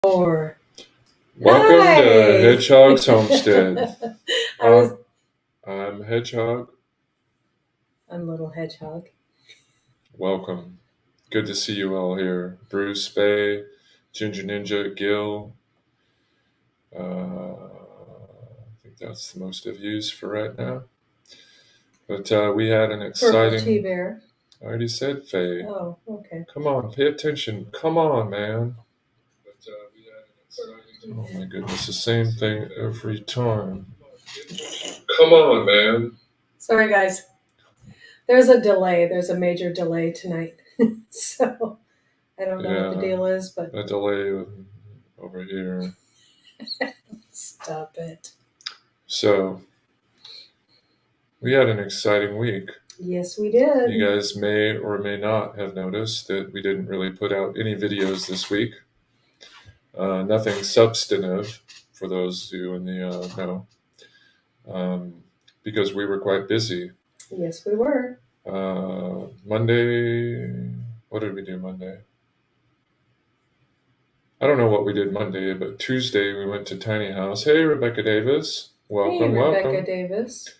Welcome Hi. to Hedgehog's Homestead. I was. I'm Hedgehog. I'm Little Hedgehog. Welcome. Good to see you all here. Bruce, Bay, Ginger Ninja, Gil. I think that's the most I've used for right now. But we had an Purple exciting. tea bear. I already said Faye. Oh, okay. Come on, pay attention. Come on, man. Oh my goodness, the same thing every time. Come on, man. Sorry, guys. There's a delay. There's a major delay tonight. So I don't know what the deal is, but A delay over here. stop it. So we had an exciting week. Yes, we did. You guys may or may not have noticed that we didn't really put out any videos this week. Nothing substantive for those who in the know, because we were quite busy. Yes, we were. Monday, what did we do Monday? I don't know what we did Monday, but Tuesday we went to Tiny House. Hey, Rebecca Davis. Welcome, Hey, Rebecca welcome. Davis.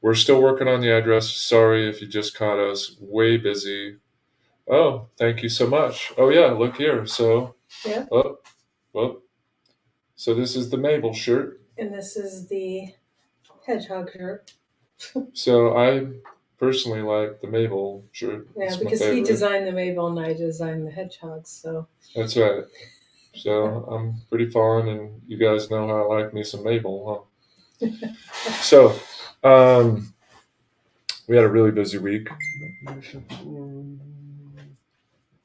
We're still working on the address. Sorry if you just caught us way busy. Oh, thank you so much. Oh yeah, look here. So Yeah. Well. So this is the Mabel shirt. And this is the Hedgehog shirt. So I personally like the Mabel shirt. Yeah, It's because he designed the Mabel and I designed the Hedgehogs. So that's right. So I'm pretty fond, and you guys know how I like me some Mabel, huh? So, we had a really busy week.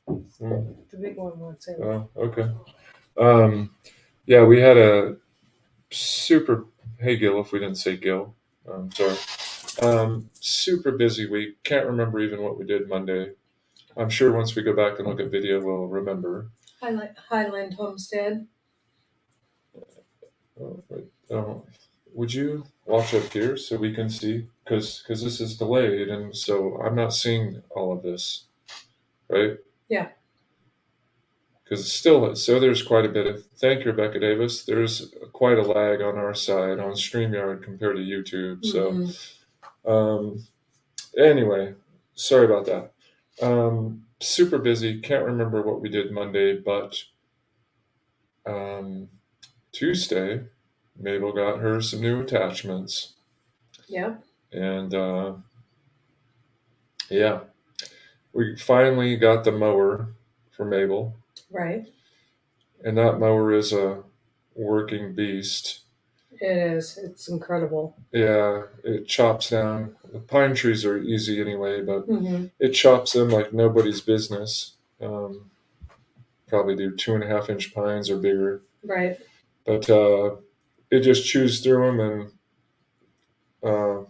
The big one wants in. Oh, okay. Yeah, we had a super. Hey, Gil, if we didn't say Gil, sorry. Super busy week. Can't remember even what we did Monday. I'm sure once we go back and look at video, we'll remember. Highland Homestead. Would you watch up here so we can see? Because this is delayed, and so I'm not seeing all of this, right? Yeah. Because it's still, so there's quite a bit of, thank you, Rebecca Davis. There's quite a lag on our side on StreamYard compared to YouTube. So, anyway, sorry about that. Super busy. Can't remember what we did Monday, but Tuesday, Mabel got her some new attachments. Yeah. And yeah, we finally got the mower for Mabel. Right. And that mower is a working beast. It is. It's incredible. Yeah, it chops down. The pine trees are easy anyway, but Mm-hmm. it chops them like nobody's business. Probably do 2.5-inch pines or bigger. Right. But it just chews through them, and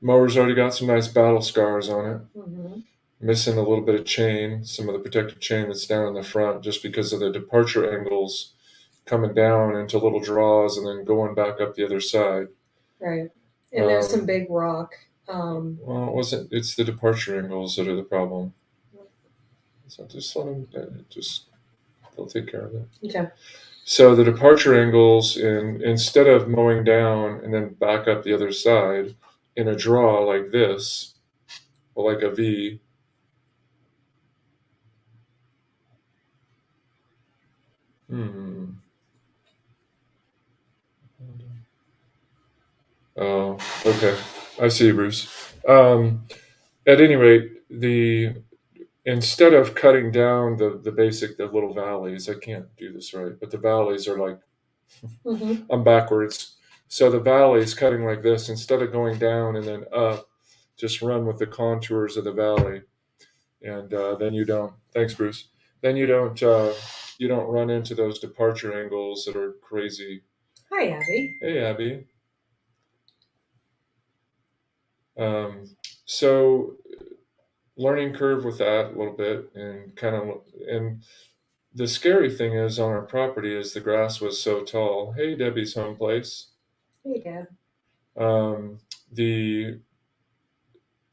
mower's already got some nice battle scars on it. Mm-hmm. Missing a little bit of chain, some of the protective chain that's down in the front, just because of the departure angles coming down into little draws and then going back up the other side. Right. And there's some big rock. Well, it wasn't. It's the departure angles that are the problem. So just let them. They'll take care of it. Okay. So the departure angles, instead of mowing down and then back up the other side in a draw like this, or like a V. Oh, okay. I see, Bruce. At any rate, instead of cutting down the little valleys, I can't do this right, but the valleys are like, I'm backwards. So the valleys cutting like this, instead of going down and then up, just run with the contours of the valley, and then you don't. Thanks, Bruce. Then you don't run into those departure angles that are crazy. Hi, Abby. Hey, Abby. So learning curve with that a little bit, and the scary thing is on our property is the grass was so tall. Hey, Debbie's home place. Hey, Dad.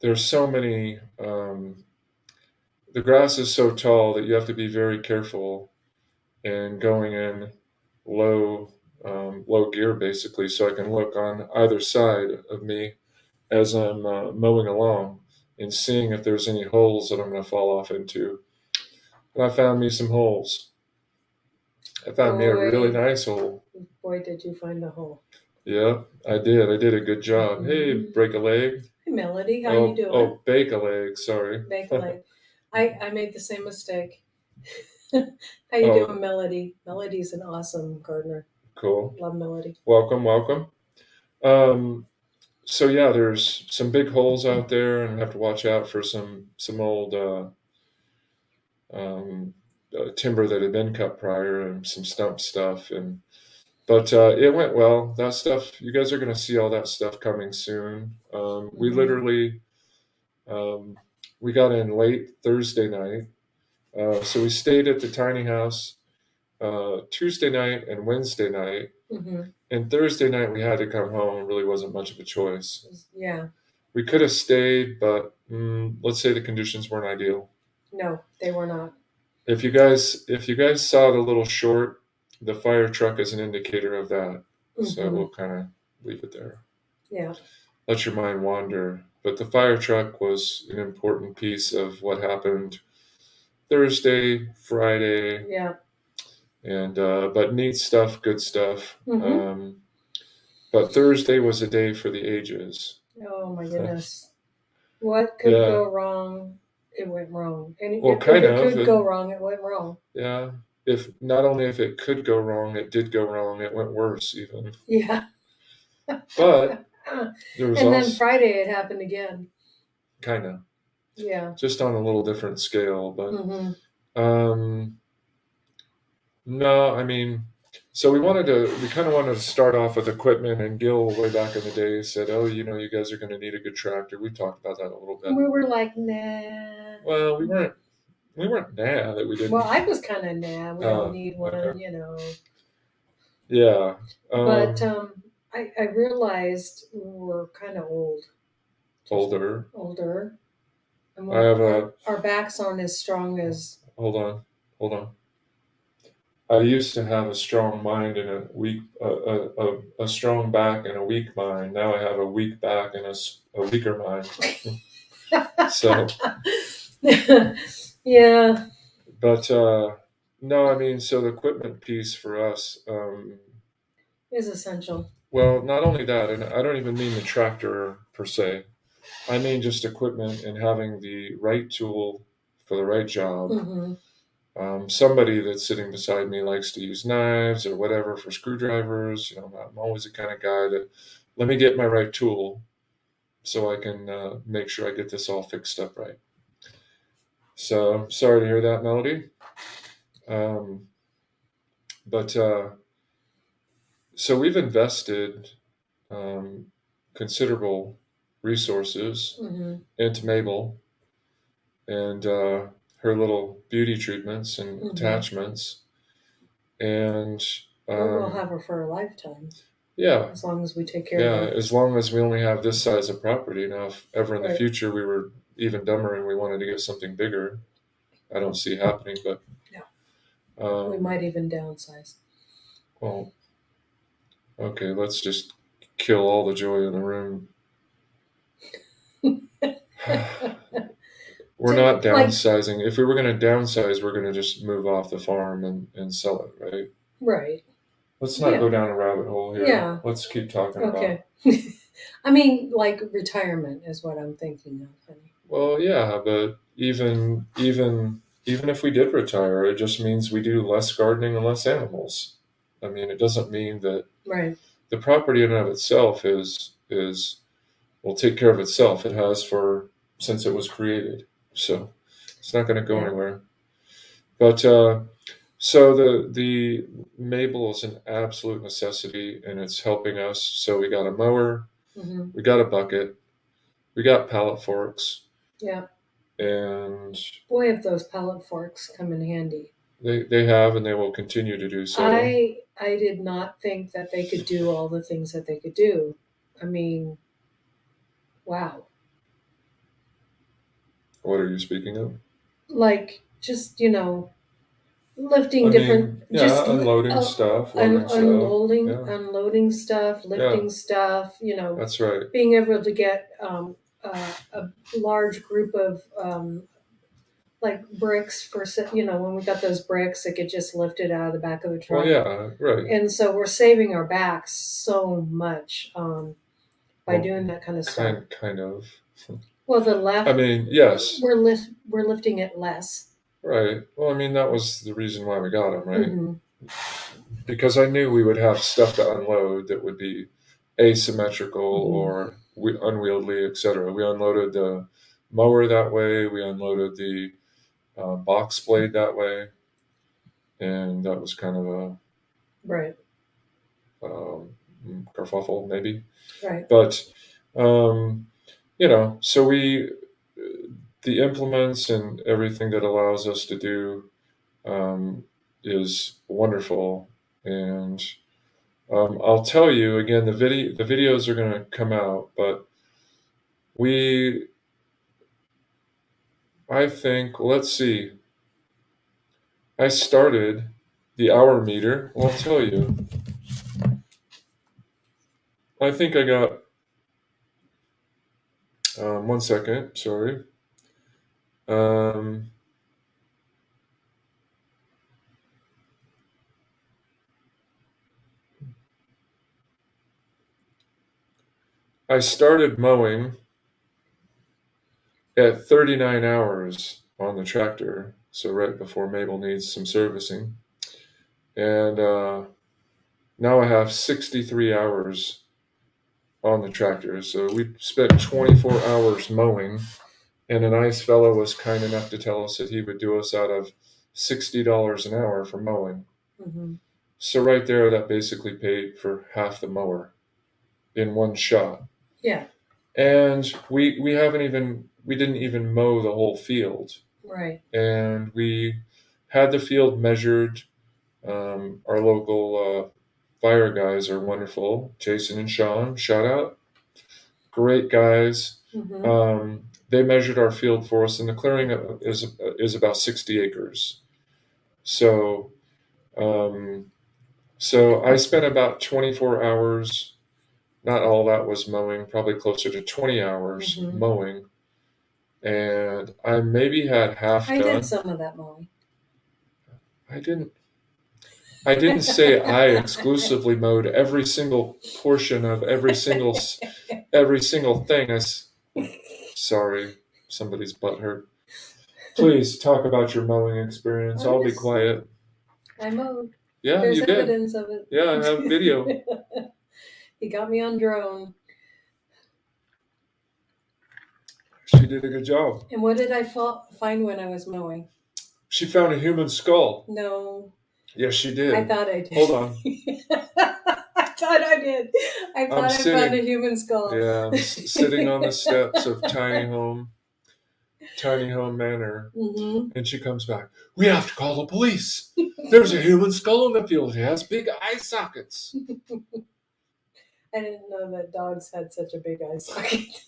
There's so many. The grass is so tall that you have to be very careful and going in low low gear basically, so I can look on either side of me as I'm mowing along and seeing if there's any holes that I'm going to fall off into. And I found me some holes. I found me a really Boy, nice hole. boy, did you find a hole. Yeah, I did. I did a good job. Hey, break a leg. Hey, Melody, how you Oh, doing? oh, bake a leg. Sorry. Bake a leg. I made the same mistake. How you Oh, doing, Melody? Melody's an awesome gardener. cool. Love Melody. Welcome, welcome. Um, so yeah, there's some big holes out there, and I have to watch out for some old um, timber that had been cut prior and some stump stuff. And but it went well. That stuff, you guys are going to see all that stuff coming soon. We literally um, we got in late Thursday night, so we stayed at the tiny house Tuesday night and Wednesday night. Mm-hmm. And Thursday night we had to come home. It really wasn't much of a choice. Yeah. We could have stayed, but let's say the conditions weren't ideal. No, they were not. If you guys saw the little short, the fire truck is an indicator of that. So Mm-hmm. we'll kind of leave it there. Yeah. Let your mind wander. But the fire truck was an important piece of what happened Thursday, Friday, Yeah. and but neat stuff, good stuff. Mm-hmm. But Thursday was a day for the ages. Oh my goodness. What could Yeah, go wrong? It went wrong. And well, if kind it of. could go wrong, it went wrong. Yeah, if not only if it could go wrong, it did go wrong. It went worse even. Yeah. But there was And then also Friday it happened again. kind of Yeah. just on a little different scale. But Mm-hmm. um, no, I mean, so we kind of wanted to start off with equipment. And Gil, way back in the day, said, "Oh, you guys are going to need a good tractor." We talked about that a little bit. We were like, nah. Well, we weren't nah that we Well, didn't. I was kind of nah. We don't need Okay. one, Yeah. But I realized we're kind of old. Older. Older. And I have a. our backs aren't as strong as. Hold on. Hold on. I used to have a strong mind and a strong back and a weak mind. Now I have a weak back and a weaker mind. So, Yeah. but no, I mean, so the equipment piece for us, Is essential. well, not only that, and I don't even mean the tractor per se. I mean just equipment and having the right tool for the right job. Mm-hmm. Somebody that's sitting beside me likes to use knives or whatever for screwdrivers. I'm always the kind of guy that let me get my right tool so I can make sure I get this all fixed up right. So sorry to hear that, Melody. Um, but so we've invested um, considerable resources Mm-hmm. into Mabel and her little beauty treatments and attachments. And We'll have her for a lifetime. Yeah, As long as we take care yeah. of her. As long as we only have this size of property. Now, if ever in the Right. future we were even dumber and we wanted to get something bigger, I don't see it happening. But We might even downsize. well, okay. Let's just kill all the joy in the room. We're not downsizing. If we were going to downsize, we're going to just move off the farm and sell it, right? Right. Let's not go down a rabbit hole here. Yeah. Let's keep talking about. Okay. I mean, like retirement is what I'm thinking of, honey. Well, yeah, but even if we did retire, it just means we do less gardening and less animals. I mean, it doesn't mean that Right. the property in and of itself is will take care of itself. It has for since it was created, so it's not going to go anywhere. But so the Mabel is an absolute necessity, and it's helping us. So we got a mower, we got a bucket, we got pallet forks. Yeah. And boy, if those pallet forks come in handy. They have, and they will continue to do so. I did not think that they could do all the things that they could do. I mean, wow. What are you speaking of? Like, just, lifting different, unloading stuff, loading stuff. Yeah. unloading stuff, lifting stuff. That's right. Being able to get a large group of like bricks for when we got those bricks, it could just lift it out of the back of the truck. Well, yeah, right. And so we're saving our backs so much by doing that kind of stuff. Kind of. Well, the left. I mean, yes. We're lifting it less. Right. Well, I mean, that was the reason why we got them, right? Mm-hmm. Because I knew we would have stuff to unload that would be asymmetrical or unwieldy, etc. We unloaded the mower that way. We unloaded the box blade that way, and that was kind of a right kerfuffle, maybe. Right. But so the implements and everything that allows us to do is wonderful. And I'll tell you again, the videos are going to come out, but I think, let's see, I started the hour meter. Well, I'll tell you, I think I got, 1 second, sorry. I started mowing at 39 hours on the tractor, so right before Mabel needs some servicing. And now I have 63 hours on the tractor. So we spent 24 hours mowing, and a nice fellow was kind enough to tell us that he would do us out of $60 an hour for mowing. Mm-hmm. So right there, that basically paid for half the mower in one shot. Yeah. And we didn't even mow the whole field. Right. And we had the field measured. Our local fire guys are wonderful. Jason and Sean, shout out. Great guys. Mm-hmm. They measured our field for us, and the clearing is about 60 acres. So I spent about 24 hours. Not all that was mowing, probably closer to 20 hours mowing. And I maybe had half done. I did some of that mowing. I didn't say I exclusively mowed every single portion of every single thing. Sorry, somebody's butt hurt. Please talk about your mowing experience. I'll be quiet. I mowed. Yeah, There's you did. Evidence of it. Yeah, I have video. He got me on drone. She did a good job. And what did I find when I was mowing? She found a human skull. No. Yes, she did. I thought I did. Hold on. I thought I did. I thought I found a human skull. Yeah, I'm sitting on the steps of Tiny Home Manor. Mm-hmm. And she comes back. We have to call the police. There's a human skull in the field. It has big eye sockets. I didn't know that dogs had such a big eye socket.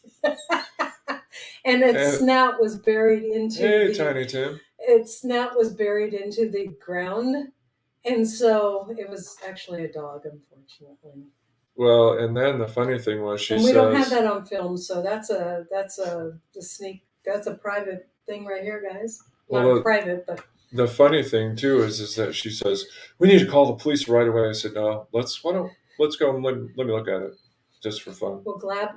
And its snout was buried into Tiny Tim. Its snout was buried into the ground. And so it was actually a dog, unfortunately. Well, and then the funny thing was we don't have that on film, so that's a private thing right here, guys. Not private, but the funny thing too is that she says we need to call the police right away. I said no. Let's go and let me look at it just for fun. We'll grab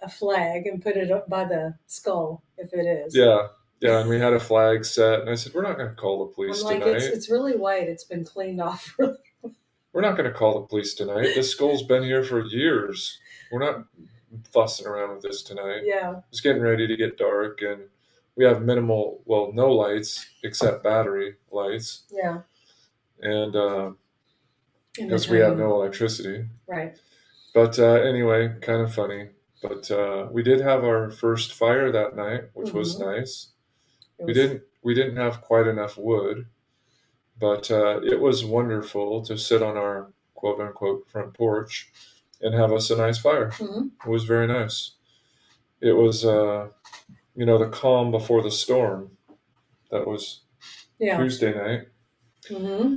a flag and put it up by the skull if it is. Yeah. Yeah, and we had a flag set, and I said, we're not going to call the police tonight. It's really white. It's been cleaned off. We're not going to call the police tonight. This skull's been here for years. We're not fussing around with this tonight. Yeah. It's getting ready to get dark, and we have no lights except battery lights. Yeah. And because we have no electricity. Right. But anyway, kind of funny. But we did have our first fire that night, which was nice. We didn't have quite enough wood, but it was wonderful to sit on our quote unquote front porch and have us a nice fire. Mm-hmm. It was very nice. It was the calm before the storm. That was Tuesday night. Mm-hmm.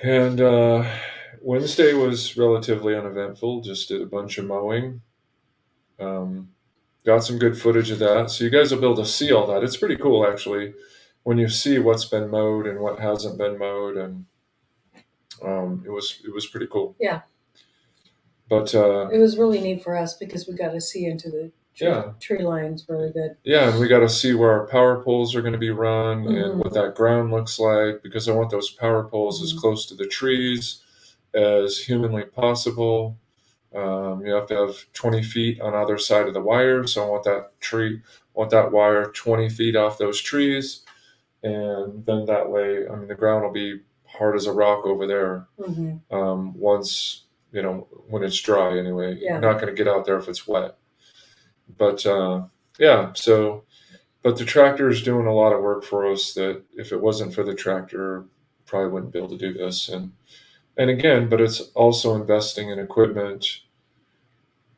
And Wednesday was relatively uneventful. Just did a bunch of mowing. Um, got some good footage of that. So you guys will be able to see all that. It's pretty cool, actually, when you see what's been mowed and what hasn't been mowed, and it was pretty cool. Yeah. But It was really neat for us because we got to see into the yeah, tree lines really good. yeah, and we got to see where our power poles are going to be run and what Mm-hmm. that ground looks like, because I want those power poles as Mm-hmm. close to the trees as humanly possible. You have to have 20 feet on either side of the wire, so I want that wire 20 feet off those trees, and then that way, I mean, the ground will be hard as a rock over there. Mm-hmm. Once when it's dry, anyway. Yeah. You're not going to get out there if it's wet. But yeah, so but the tractor is doing a lot of work for us that if it wasn't for the tractor, probably wouldn't be able to do this. And again, but it's also investing in equipment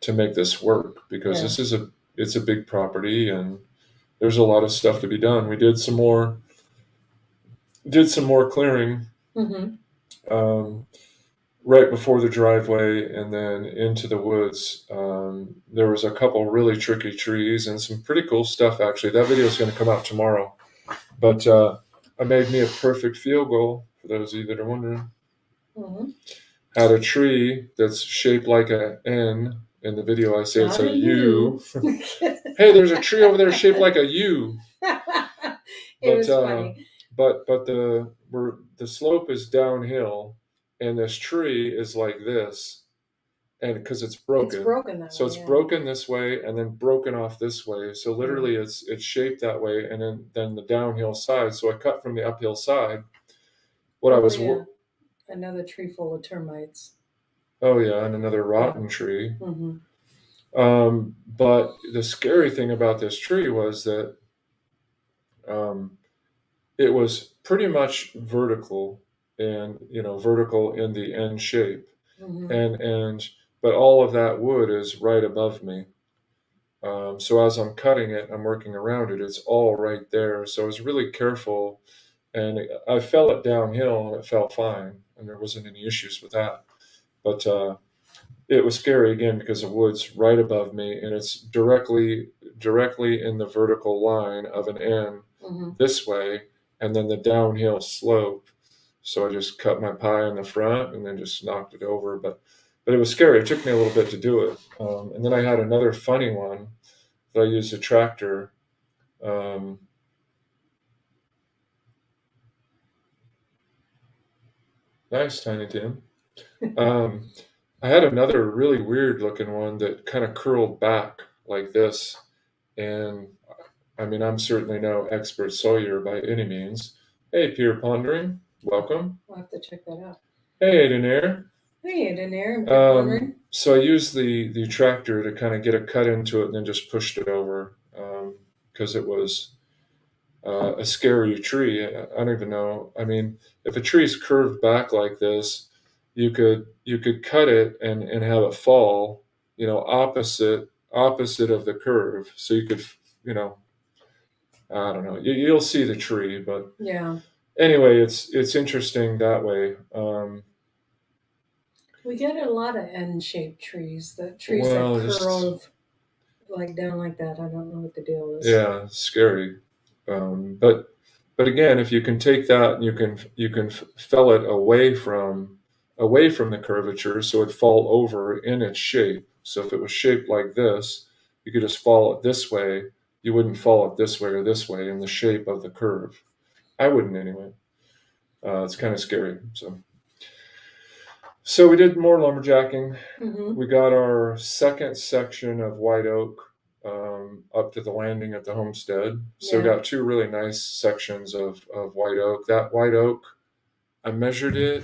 to make this work, because Yeah. it's a big property and there's a lot of stuff to be done. We did some more clearing Mm-hmm. right before the driveway and then into the woods. There was a couple really tricky trees and some pretty cool stuff, actually. That video is going to come out tomorrow. But I made me a perfect field goal, for those of you that are wondering. Mm-hmm. Had a tree that's shaped like an N. In the video, I say it's Not a U. U. Hey, there's a tree over there shaped like a U. It But was funny. the slope is downhill, and this tree is like this, and because it's broken, It's broken that so way. it's Yeah. broken this way and then broken off this way. So literally, it's shaped that way, and then the downhill side. So I cut from the uphill side. What I was yeah. Another tree full of termites. Oh yeah, and another rotten tree. Mm-hmm. But the scary thing about this tree was that um, it was pretty much vertical, and vertical in the N shape, Mm-hmm. and but all of that wood is right above me. So as I'm cutting it, I'm working around it. It's all right there. So I was really careful, and I fell it downhill, and it fell fine, and there wasn't any issues with that. But it was scary again because the wood's right above me, and it's directly in the vertical line of an N Mm-hmm. this way, and then the downhill slope. So I just cut my pie in the front and then just knocked it over. But it was scary. It took me a little bit to do it. And then I had another funny one that I used a tractor. Um, nice, Tiny Tim. I had another really weird looking one that kind of curled back like this. And I mean, I'm certainly no expert sawyer by any means. Hey, Peer Pondering, welcome. We'll have to check that out. Hey, Daenerys. Hey, Daenerys, I'm wondering. So I used the tractor to kind of get a cut into it and then just pushed it over, because it was a scary tree. I don't even know. I mean, if a tree is curved back like this, you could cut it and have it fall, opposite of the curve. So you could, you know, I don't know. You'll see the tree, but Yeah. anyway, it's interesting that way. We get a lot of N-shaped trees. The trees Well, that just curve like down like that. I don't know what the deal is. yeah, scary. But again, if you can take that and you can fell it away from the curvature, so it'd fall over in its shape. So if it was shaped like this, you could just fall it this way. You wouldn't fall it this way or this way in the shape of the curve. I wouldn't anyway. It's kind of scary. So we did more lumberjacking. Mm-hmm. We got our second section of white oak up to the landing at the homestead. So we Yeah. got two really nice sections of white oak. That white oak, I measured it.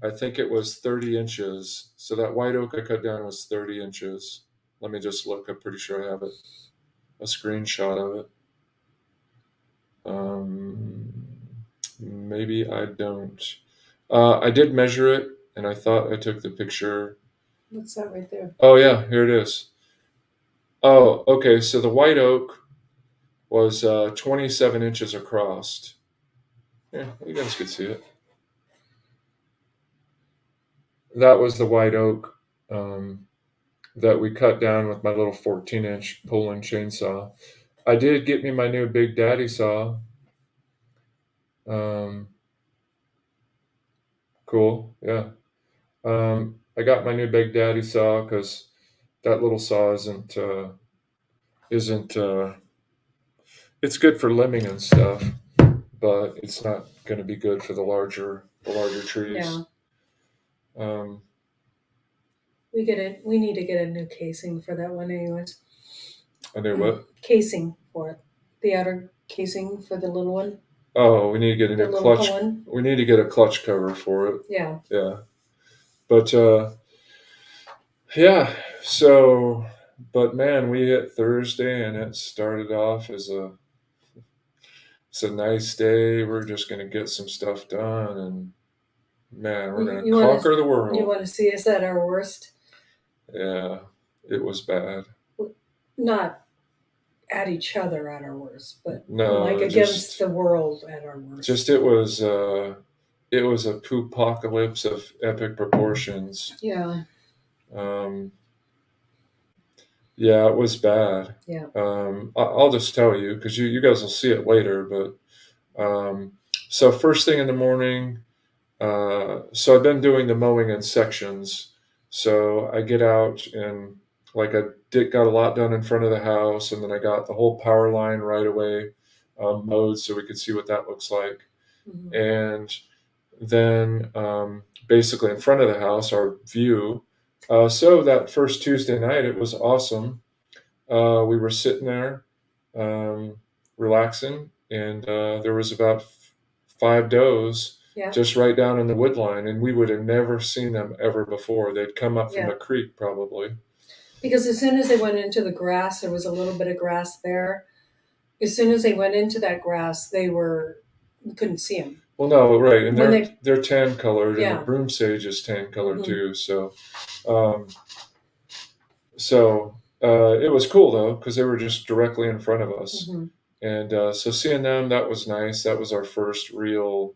I think it was 30 inches. So that white oak I cut down was 30 inches. Let me just look. I'm pretty sure I have a screenshot of it. Maybe I don't. I did measure it, and I thought I took the picture. What's that right there? Oh yeah, here it is. Oh, okay. So the white oak was 27 inches across, Yeah, you guys could see it. That was the white oak that we cut down with my little 14-inch Poland chainsaw. I did get me my new Big Daddy saw. Um, cool, yeah. I got my new Big Daddy saw because that little saw isn't it's good for limbing and stuff, but it's not going to be good for the larger trees. Yeah. Um, We need to get a new casing for that one, anyways. I knew what? Casing for it. The outer casing for the little one. Oh, we need to get a The new little clutch. one. We need to get a clutch cover for it. Yeah. Yeah, but yeah. So, but man, we hit Thursday and it started off as it's a nice day. We're just gonna get some stuff done, and man, we're gonna conquer the world. You want to see us at our worst? Yeah, it was bad. Not at each other at our worst, but No, like against the world at our worst. Just it was a poopocalypse of epic proportions. Yeah. Yeah, it was bad. Yeah. I'll just tell you because you guys will see it later. But so first thing in the morning, so I've been doing the mowing in sections. So I get out and like got a lot done in front of the house, and then I got the whole power line right away mowed so we could see what that looks like. Mhm. And then basically in front of the house, our view. So that first Tuesday night, it was awesome. We were sitting there relaxing, and there was about 5 does just right down in the wood line, and we would have never seen them ever before. They'd come up from the creek probably. Because as soon as they went into the grass, there was a little bit of grass there. As soon as they went into that grass, you couldn't see them. Well, no, right, and they're tan colored, and the broom sage is tan colored too. So, it was cool though because they were just directly in front of us, and so seeing them, that was nice. That was our first real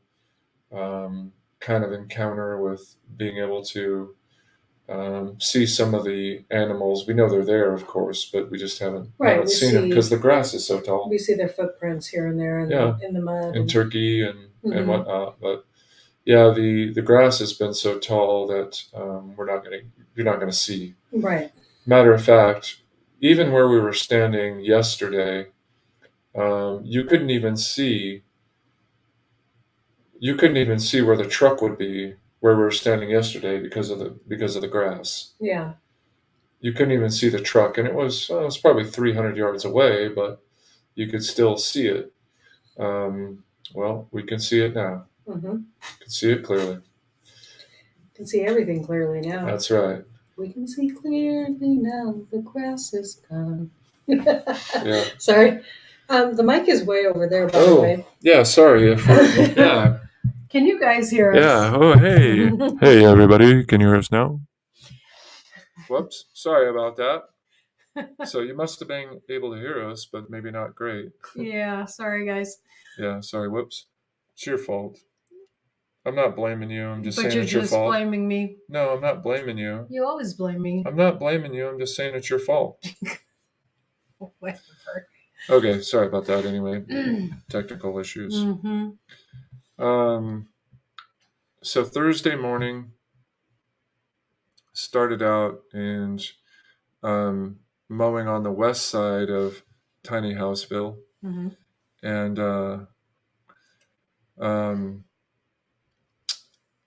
kind of encounter with being able to see some of the animals. We know they're there, of course, but we just haven't seen them because the grass is so tall. We see their footprints here and there in the mud. In turkey and whatnot. But yeah, the grass has been so tall that you're not gonna see. Right. Matter of fact, even where we were standing yesterday, you couldn't even see where the truck would be where we were standing yesterday because of the grass. Yeah. You couldn't even see the truck, and it was probably 300 yards away, but you could still see it. Well, we can see it now. Mm-hmm. Can see it clearly. Can see everything clearly now. That's right. We can see clearly now. The grass is gone. Yeah. Sorry. The mic is way over there, by the way. Yeah, sorry. Yeah. Can you guys hear us? Yeah. Oh, hey. Hey, everybody. Can you hear us now? Whoops. Sorry about that. So you must have been able to hear us, but maybe not great. Yeah. Sorry, guys. Yeah. Sorry. Whoops. It's your fault. I'm not blaming you. I'm just saying it's your fault. But you're just blaming me. No, I'm not blaming you. You always blame me. I'm not blaming you. I'm just saying it's your fault. Whatever. Okay, sorry about that. Anyway, technical issues. So Thursday morning started out and mowing on the west side of Tiny Houseville, and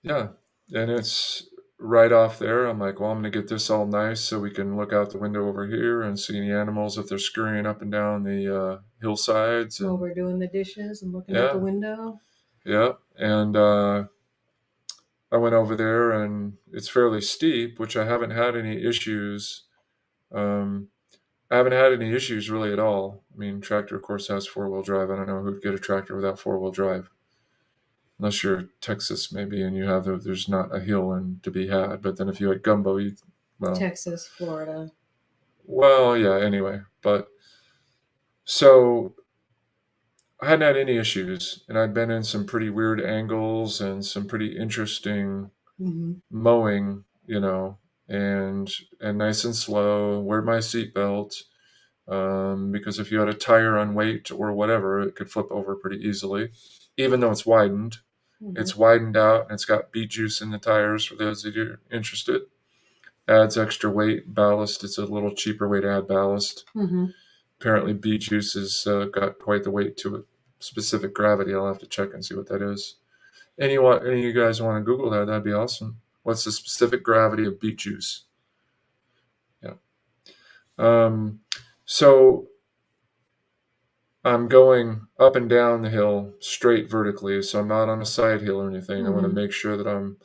yeah, and it's right off there. I'm like, well, I'm gonna get this all nice so we can look out the window over here and see any animals if they're scurrying up and down the hillsides. While we're doing the dishes and looking out the window. Yeah, and I went over there, and it's fairly steep, which I haven't had any issues. I haven't had any issues really at all. I mean, tractor, of course, has 4-wheel drive. I don't know who'd get a tractor without 4-wheel drive. Unless you're Texas, maybe, and there's not a hill to be had. But then if you had gumbo, Texas, Florida. Well, yeah. Anyway, but so I hadn't had any issues, and I'd been in some pretty weird angles and some pretty interesting mowing, and nice and slow. Wear my seatbelt, because if you had a tire on weight or whatever, it could flip over pretty easily, even though it's widened. It's widened out and it's got beet juice in the tires for those of you interested. Adds extra weight, ballast. It's a little cheaper way to add ballast. Apparently, beet juice has got quite the weight to it. Specific gravity. I'll have to check and see what that is. Any of you guys want to Google that? That'd be awesome. What's the specific gravity of beet juice? Yeah. So I'm going up and down the hill straight vertically, so I'm not on a side hill or anything. I want to make sure that I'm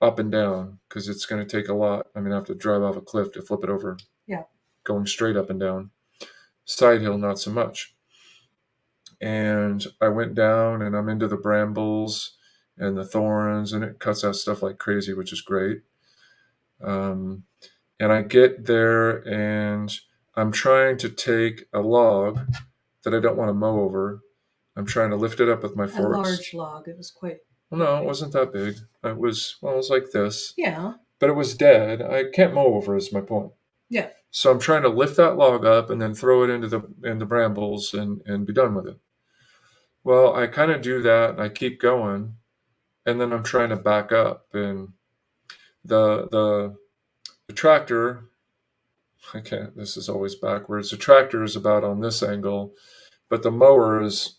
up and down because it's going to take a lot. I'm going to have to drive off a cliff to flip it over. Yeah. Going straight up and down. Side hill, not so much. And I went down and I'm into the brambles and the thorns, and it cuts out stuff like crazy, which is great. And I get there and I'm trying to take a log that I don't want to mow over. I'm trying to lift it up with my forks. A large log. It was quite. Well, no, it wasn't that big. It was like this. Yeah. But it was dead. I can't mow over is my point. Yeah. So I'm trying to lift that log up and then throw it into the brambles and be done with it. Well, I kind of do that and I keep going, and then I'm trying to back up, and the tractor, I can't, this is always backwards. The tractor is about on this angle, but the mower is,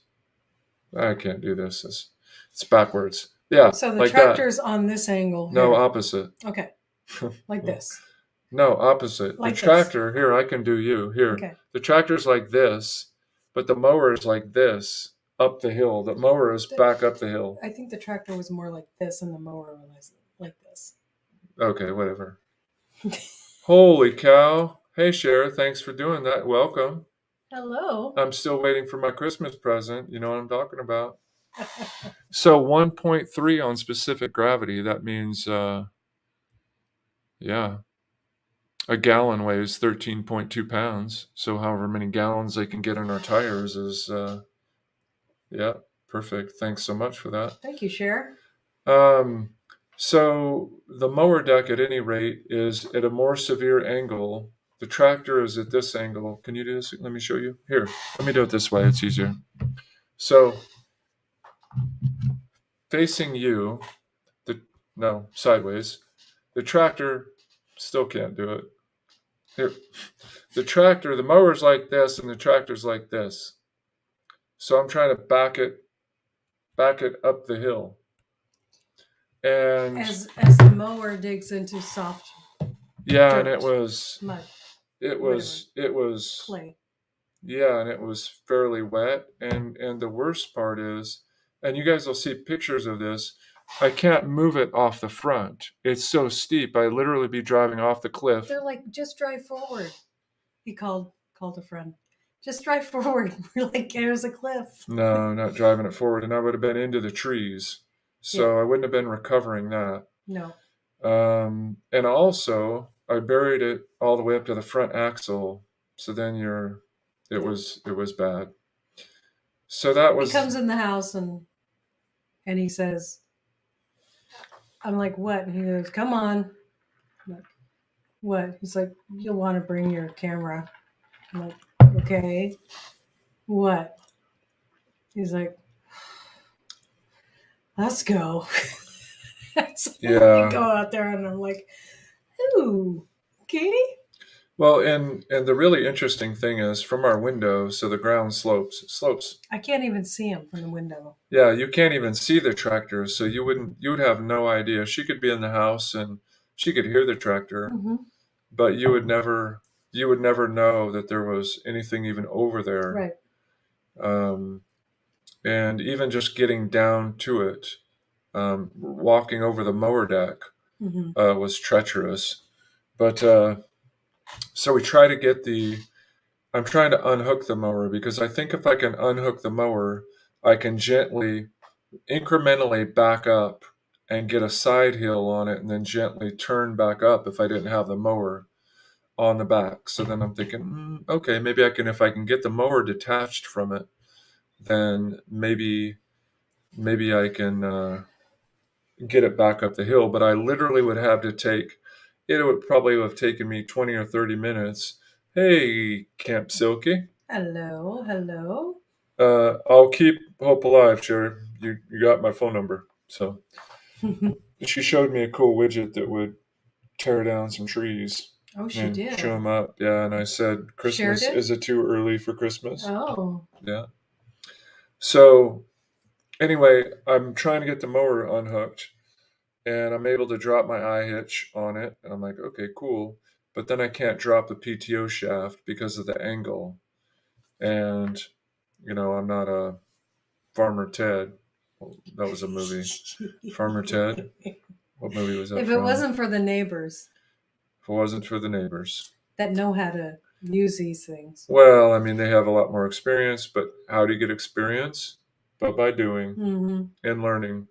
I can't do this. It's backwards. Yeah. So the like tractor's that. on this angle. No, here. opposite. Okay. Like this. No, opposite. Like the tractor, here, I can do you. Here. Okay. The tractor's like this, but the mower is like this up the hill. The mower is back up the hill. I think the tractor was more like this and the mower was like this. Okay, whatever. Holy cow. Hey, Cher, thanks for doing that. Welcome. Hello. I'm still waiting for my Christmas present. You know what I'm talking about. So 1.3 on specific gravity. That means, yeah. A gallon weighs 13.2 pounds. So however many gallons they can get in our tires is, yeah, perfect. Thanks so much for that. Thank you, Cher. So the mower deck, at any rate, is at a more severe angle. The tractor is at this angle. Can you do this? Let me show you. Here, let me do it this way. It's easier. So facing you, sideways. The tractor still can't do it. Here, the mower's like this, and the tractor's like this. So I'm trying to back it up the hill. And as the mower digs into soft. Yeah, dirt, and it was mud. It was clay. Yeah, and it was fairly wet. And the worst part is, and you guys will see pictures of this, I can't move it off the front. It's so steep. I literally be driving off the cliff. They're like, just drive forward. He called a friend. Just drive forward. We're like, there's a cliff. No, not driving it forward, and I would have been into the trees. So I wouldn't have been recovering that. No. And also I buried it all the way up to the front axle. So then it was bad. So that was. He comes in the house and he says, I'm like, what? And he goes, come on. I'm like, what? He's like, you'll want to bring your camera. I'm like, okay. What? He's like, let's go. So Yeah. we go out there and I'm like, ooh, okay. Well, and the really interesting thing is from our window, so the ground slopes. I can't even see him from the window. Yeah, you can't even see the tractor, so you would have no idea. She could be in the house and she could hear the tractor, but you would never know that there was anything even over there. Right. And even just getting down to it, walking over the mower deck was treacherous. But so we try to I'm trying to unhook the mower, because I think if I can unhook the mower, I can gently, incrementally back up and get a side hill on it and then gently turn back up if I didn't have the mower on the back. So then I'm thinking, okay, maybe if I can get the mower detached from it, then maybe I can get it back up the hill. But I literally would have to take. It would probably have taken me 20 or 30 minutes. Hey, Camp Silky. Hello, hello. I'll keep hope alive, Sherry. You got my phone number. So she showed me a cool widget that would tear down some trees Oh, she and did. show them up. Yeah, and I said, Christmas, Shared it? is it too early for Christmas? Oh. Yeah. So anyway, I'm trying to get the mower unhooked, and I'm able to drop my eye hitch on it. And I'm like, okay, cool. But then I can't drop the PTO shaft because of the angle. And, I'm not a Farmer Ted. Well, that was a movie. Farmer Ted. What movie was that If from? it wasn't for the neighbors If it wasn't for the neighbors. that know how to use these things. Well, I mean, they have a lot more experience, but how do you get experience? But by doing Mm-hmm. and learning.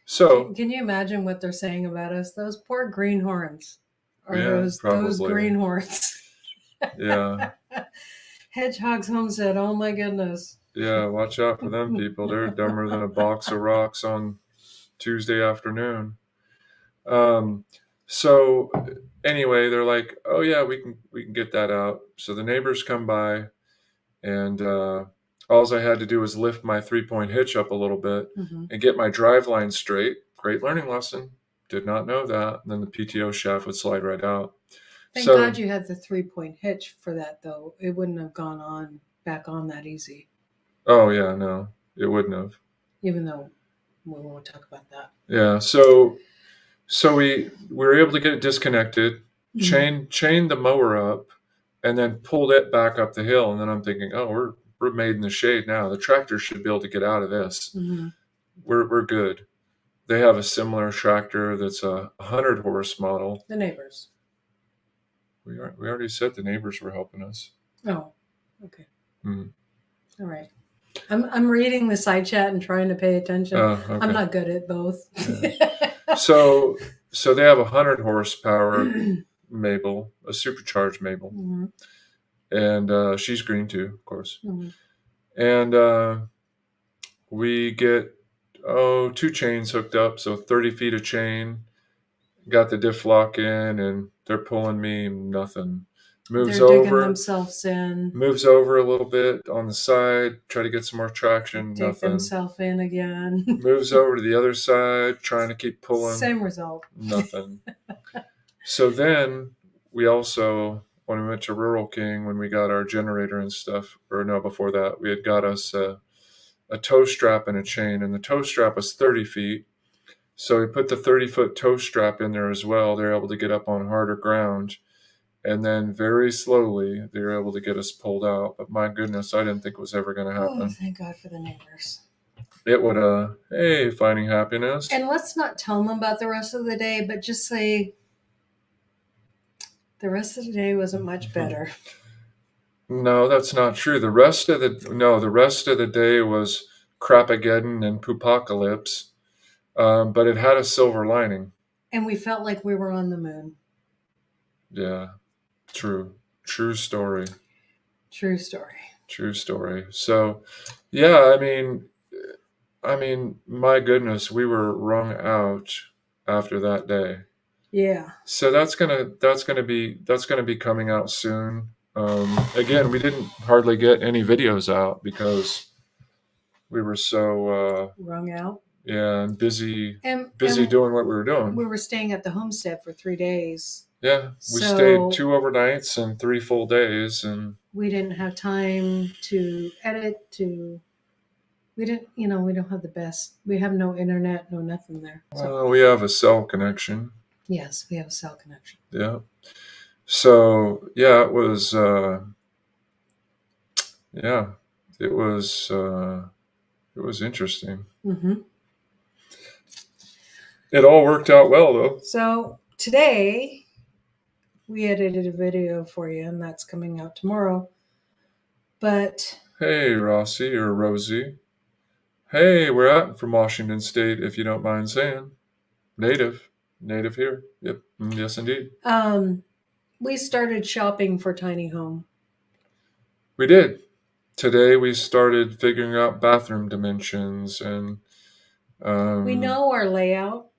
So, Can you imagine what they're saying about us? Those poor greenhorns. Or yeah, those probably. greenhorns. Yeah. Hedgehog's Homestead. Oh my goodness. Yeah, watch out for them people. They're dumber than a box of rocks on Tuesday afternoon. So anyway, they're like, "Oh yeah, we can get that out." So the neighbors come by, and all I had to do was lift my 3-point hitch up a little bit and get my drive line straight. Great learning lesson. Did not know that. And then the PTO shaft would slide right out. Thank God you had the 3-point hitch for that, though. It wouldn't have gone back on that easy. Oh yeah, no, it wouldn't have. Even though we won't talk about that. Yeah, so we were able to get it disconnected, chain the mower up, and then pulled it back up the hill. And then I'm thinking, oh, we're made in the shade now. The tractor should be able to get out of this. Mm-hmm. We're good. They have a similar tractor that's a 100-horse model. The neighbors. We already said the neighbors were helping us. Oh, okay. Mm. All right. I'm reading the side chat and trying to pay attention. Okay. I'm not good at both. Yeah. So they have a 100-horsepower Mabel, a supercharged Mabel, and she's green too, of course. And we get 2 chains hooked up, so 30 feet of chain. Got the diff lock in, and they're pulling me nothing. They're digging themselves in. Moves over a little bit on the side, try to get some more traction. Take nothing. themselves in again. Moves over to the other side, trying to keep pulling. Same result. Nothing. So then we also, when we went to Rural King, when we got our generator and stuff, or no, before that, we had got us a tow strap and a chain, and the tow strap was 30 feet. So we put the 30-foot tow strap in there as well. They're able to get up on harder ground. And then very slowly, they were able to get us pulled out. But my goodness, I didn't think it was ever going to happen. Oh, thank God for the neighbors. It would, hey, finding happiness. And let's not tell them about the rest of the day, but just say the rest of the day wasn't much better. No, that's not true. The rest of the day was crapageddon and poopocalypse. But it had a silver lining. And we felt like we were on the moon. Yeah, true story. True story. True story. So, yeah, I mean, my goodness, we were wrung out after that day. Yeah. So that's gonna be coming out soon. Again, we didn't hardly get any videos out because we were so wrung out. Yeah, and busy doing what we were doing. We were staying at the homestead for 3 days. Yeah, we stayed 2 overnights and 3 full days, and we didn't have time to edit. We don't have the best. We have no internet, no nothing there. Well, we have a cell connection. Yes, we have a cell connection. Yeah. So yeah, it was. It was interesting. Mm-hmm. It all worked out well, though. So today, we edited a video for you, and that's coming out tomorrow. But hey, Rossi or Rosie. Hey, we're out from Washington State, if you don't mind saying. Native here. Yep. Yes, indeed. We started shopping for tiny home. We did. today we started figuring out bathroom dimensions and We know our layout,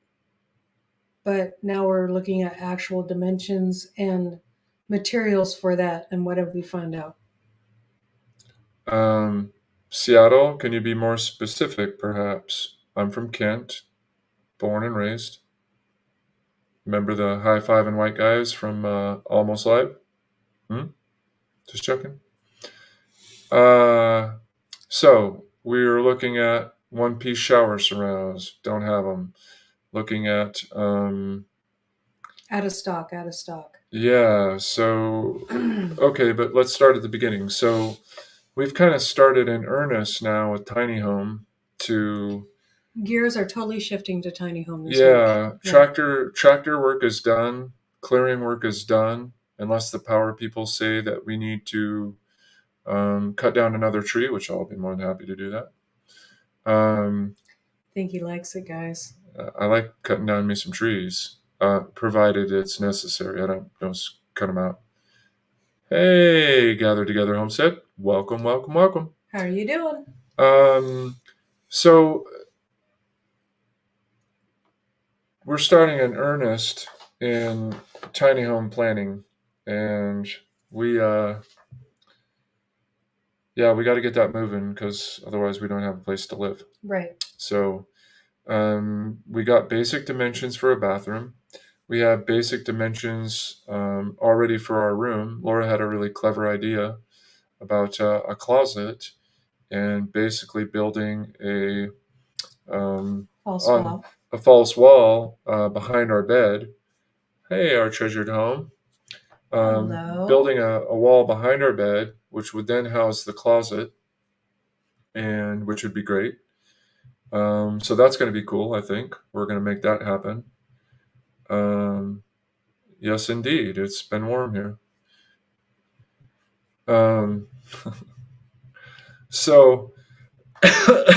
but now we're looking at actual dimensions and materials for that. And what have we found out? Seattle, can you be more specific, perhaps? I'm from Kent, born and raised. Remember the high five and white guys from Almost Live? Just checking. So we were looking at one-piece shower surrounds. Don't have them. Looking at Out of stock, out of stock. yeah. So okay, but let's start at the beginning. So we've kind of started in earnest now with tiny home to Gears are totally shifting to tiny home this yeah. week. Tractor work is done. Clearing work is done. Unless the power people say that we need to cut down another tree, which I'll be more than happy to do that. I think he likes it, guys. I like cutting down me some trees, provided it's necessary. I don't cut them out. Hey, gather together, Homestead. Welcome, welcome, welcome. How are you doing? So we're starting in earnest in tiny home planning, and we yeah, we got to get that moving because otherwise we don't have a place to live. Right. So we got basic dimensions for a bathroom. We have basic dimensions already for our room. Laura had a really clever idea about a closet and basically building False wall. a false wall behind our bed. Hey, our treasured home. Hello. Building a wall behind our bed, which would then house the closet, and which would be great. So that's going to be cool. I think we're going to make that happen. Yes, indeed. It's been warm here. So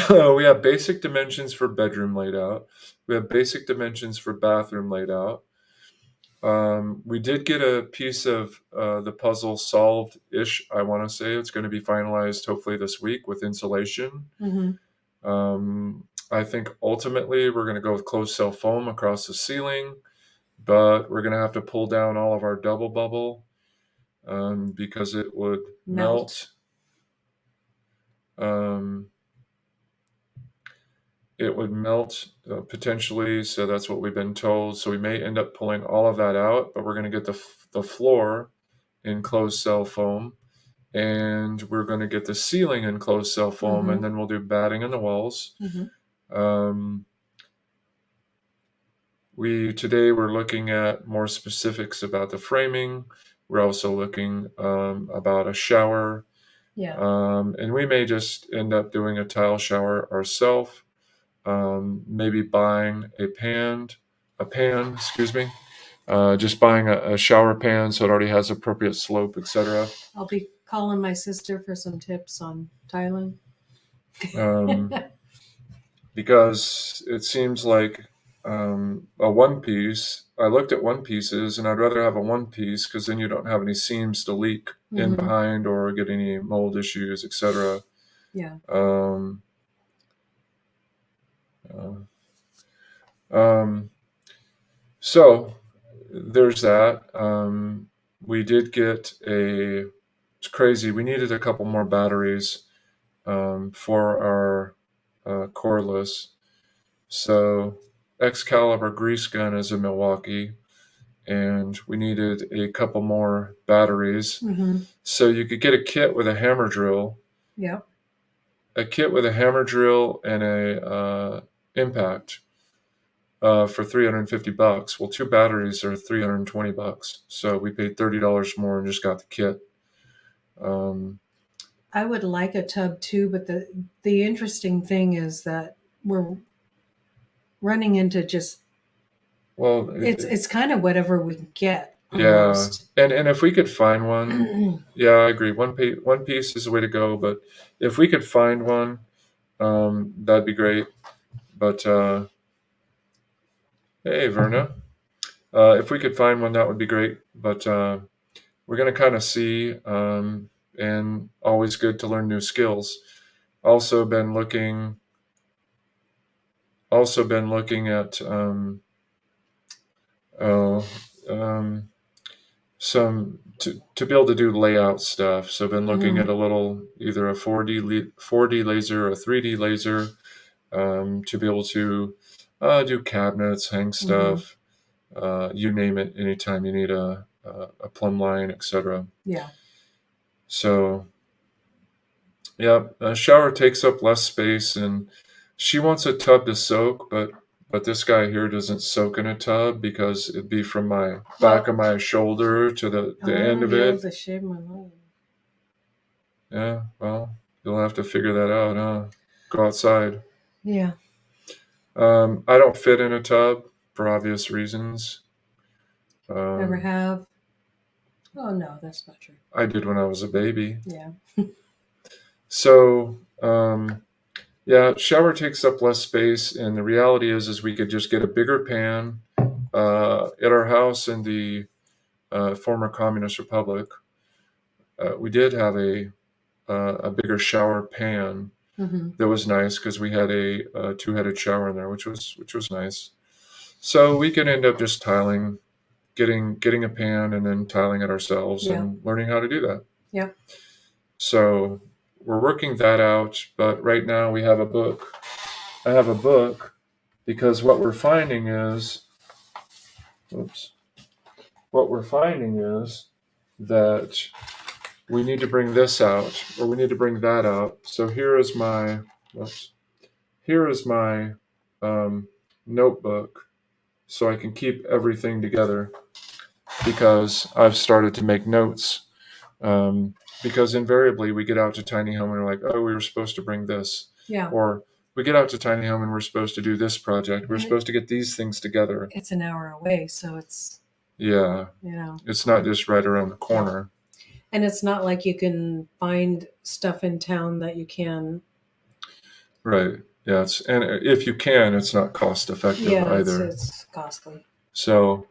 we have basic dimensions for bedroom laid out. We have basic dimensions for bathroom laid out. We did get a piece of the puzzle solved-ish, I want to say. It's going to be finalized hopefully this week with insulation. I think ultimately we're going to go with closed cell foam across the ceiling, but we're going to have to pull down all of our double bubble because it would melt. It would melt potentially, so that's what we've been told. So we may end up pulling all of that out, but we're going to get the floor in closed cell foam, and we're going to get the ceiling in closed cell foam, and then we'll do batting in the walls. Today we're looking at more specifics about the framing. We're also looking about a shower. Yeah. And we may just end up doing a tile shower ourselves. Maybe buying a pan, excuse me. Just buying a shower pan so it already has appropriate slope, etc. I'll be calling my sister for some tips on tiling. Because it seems like a one piece. I looked at one pieces, and I'd rather have a one piece because then you don't have any seams to leak in behind or get any mold issues, etc. Yeah. So there's that. We did get it's crazy. We needed a couple more batteries for our cordless. So Excalibur grease gun is in Milwaukee, and we needed a couple more batteries. So you could get a kit with a hammer drill. Yeah. A kit with a hammer drill and a impact for $350. Well, two batteries are $320. So we paid $30 more and just got the kit. I would like a tub too, but the interesting thing is that we're running into just it's kind of whatever we can get. Almost. Yeah, and if we could find one, yeah, I agree. One piece is the way to go. But if we could find one, that'd be great. But hey, Verna, if we could find one, that would be great. But we're gonna kind of see. and always good to learn new skills. Also been looking at oh some to be able to do layout stuff. So I've been looking at a little either a 4D laser or a 3D laser to be able to do cabinets, hang stuff, you name it. Anytime you need a plumb line, etc. Yeah. So yeah, a shower takes up less space, and she wants a tub to soak, but this guy here doesn't soak in a tub because it'd be from my back of my shoulder to the end of it. To shave my leg. Yeah, well, you'll have to figure that out, huh? Go outside. Yeah. I don't fit in a tub for obvious reasons. Never have. Oh no, that's not true. I did when I was a baby. Yeah. So, yeah, shower takes up less space, and the reality is we could just get a bigger pan. At our house in the former communist republic, we did have a bigger shower pan that was nice because we had a two-headed shower in there, which was nice. So we could end up just tiling, getting a pan, and then tiling it ourselves and learning how to do that. Yeah. So we're working that out, but right now we have a book. I have a book because what we're finding is, that we need to bring this out or we need to bring that out. So here is my notebook, so I can keep everything together because I've started to make notes. Because invariably we get out to tiny home and we're like, oh, we were supposed to bring this. Yeah. Or we get out to tiny home and we're supposed to do this project. We're supposed to get these things together. It's an hour away, so it's it's not just right around the corner. And it's not like you can find stuff in town that you can. Right. Yeah. And if you can, it's not cost effective either. It's costly. So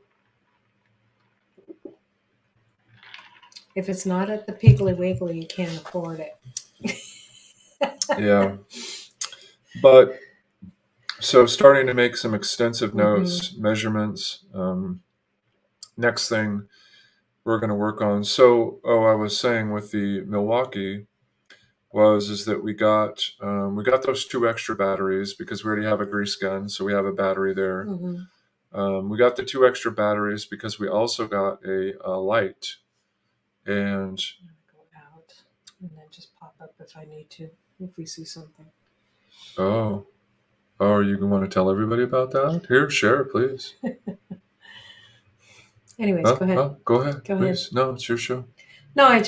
if it's not at the Piggly Wiggly, you can't afford it. Yeah. But so starting to make some extensive notes, measurements. Next thing we're going to work on. So, I was saying with the Milwaukee is that we got those 2 extra batteries because we already have a grease gun, so we have a battery there. We got the 2 extra batteries because we also got a light, and go out and then just pop up if I need to, if we see something. Oh, you want to tell everybody about that? Here, share it, please. Anyways, go ahead. Go ahead, please. No, it's your show. No, I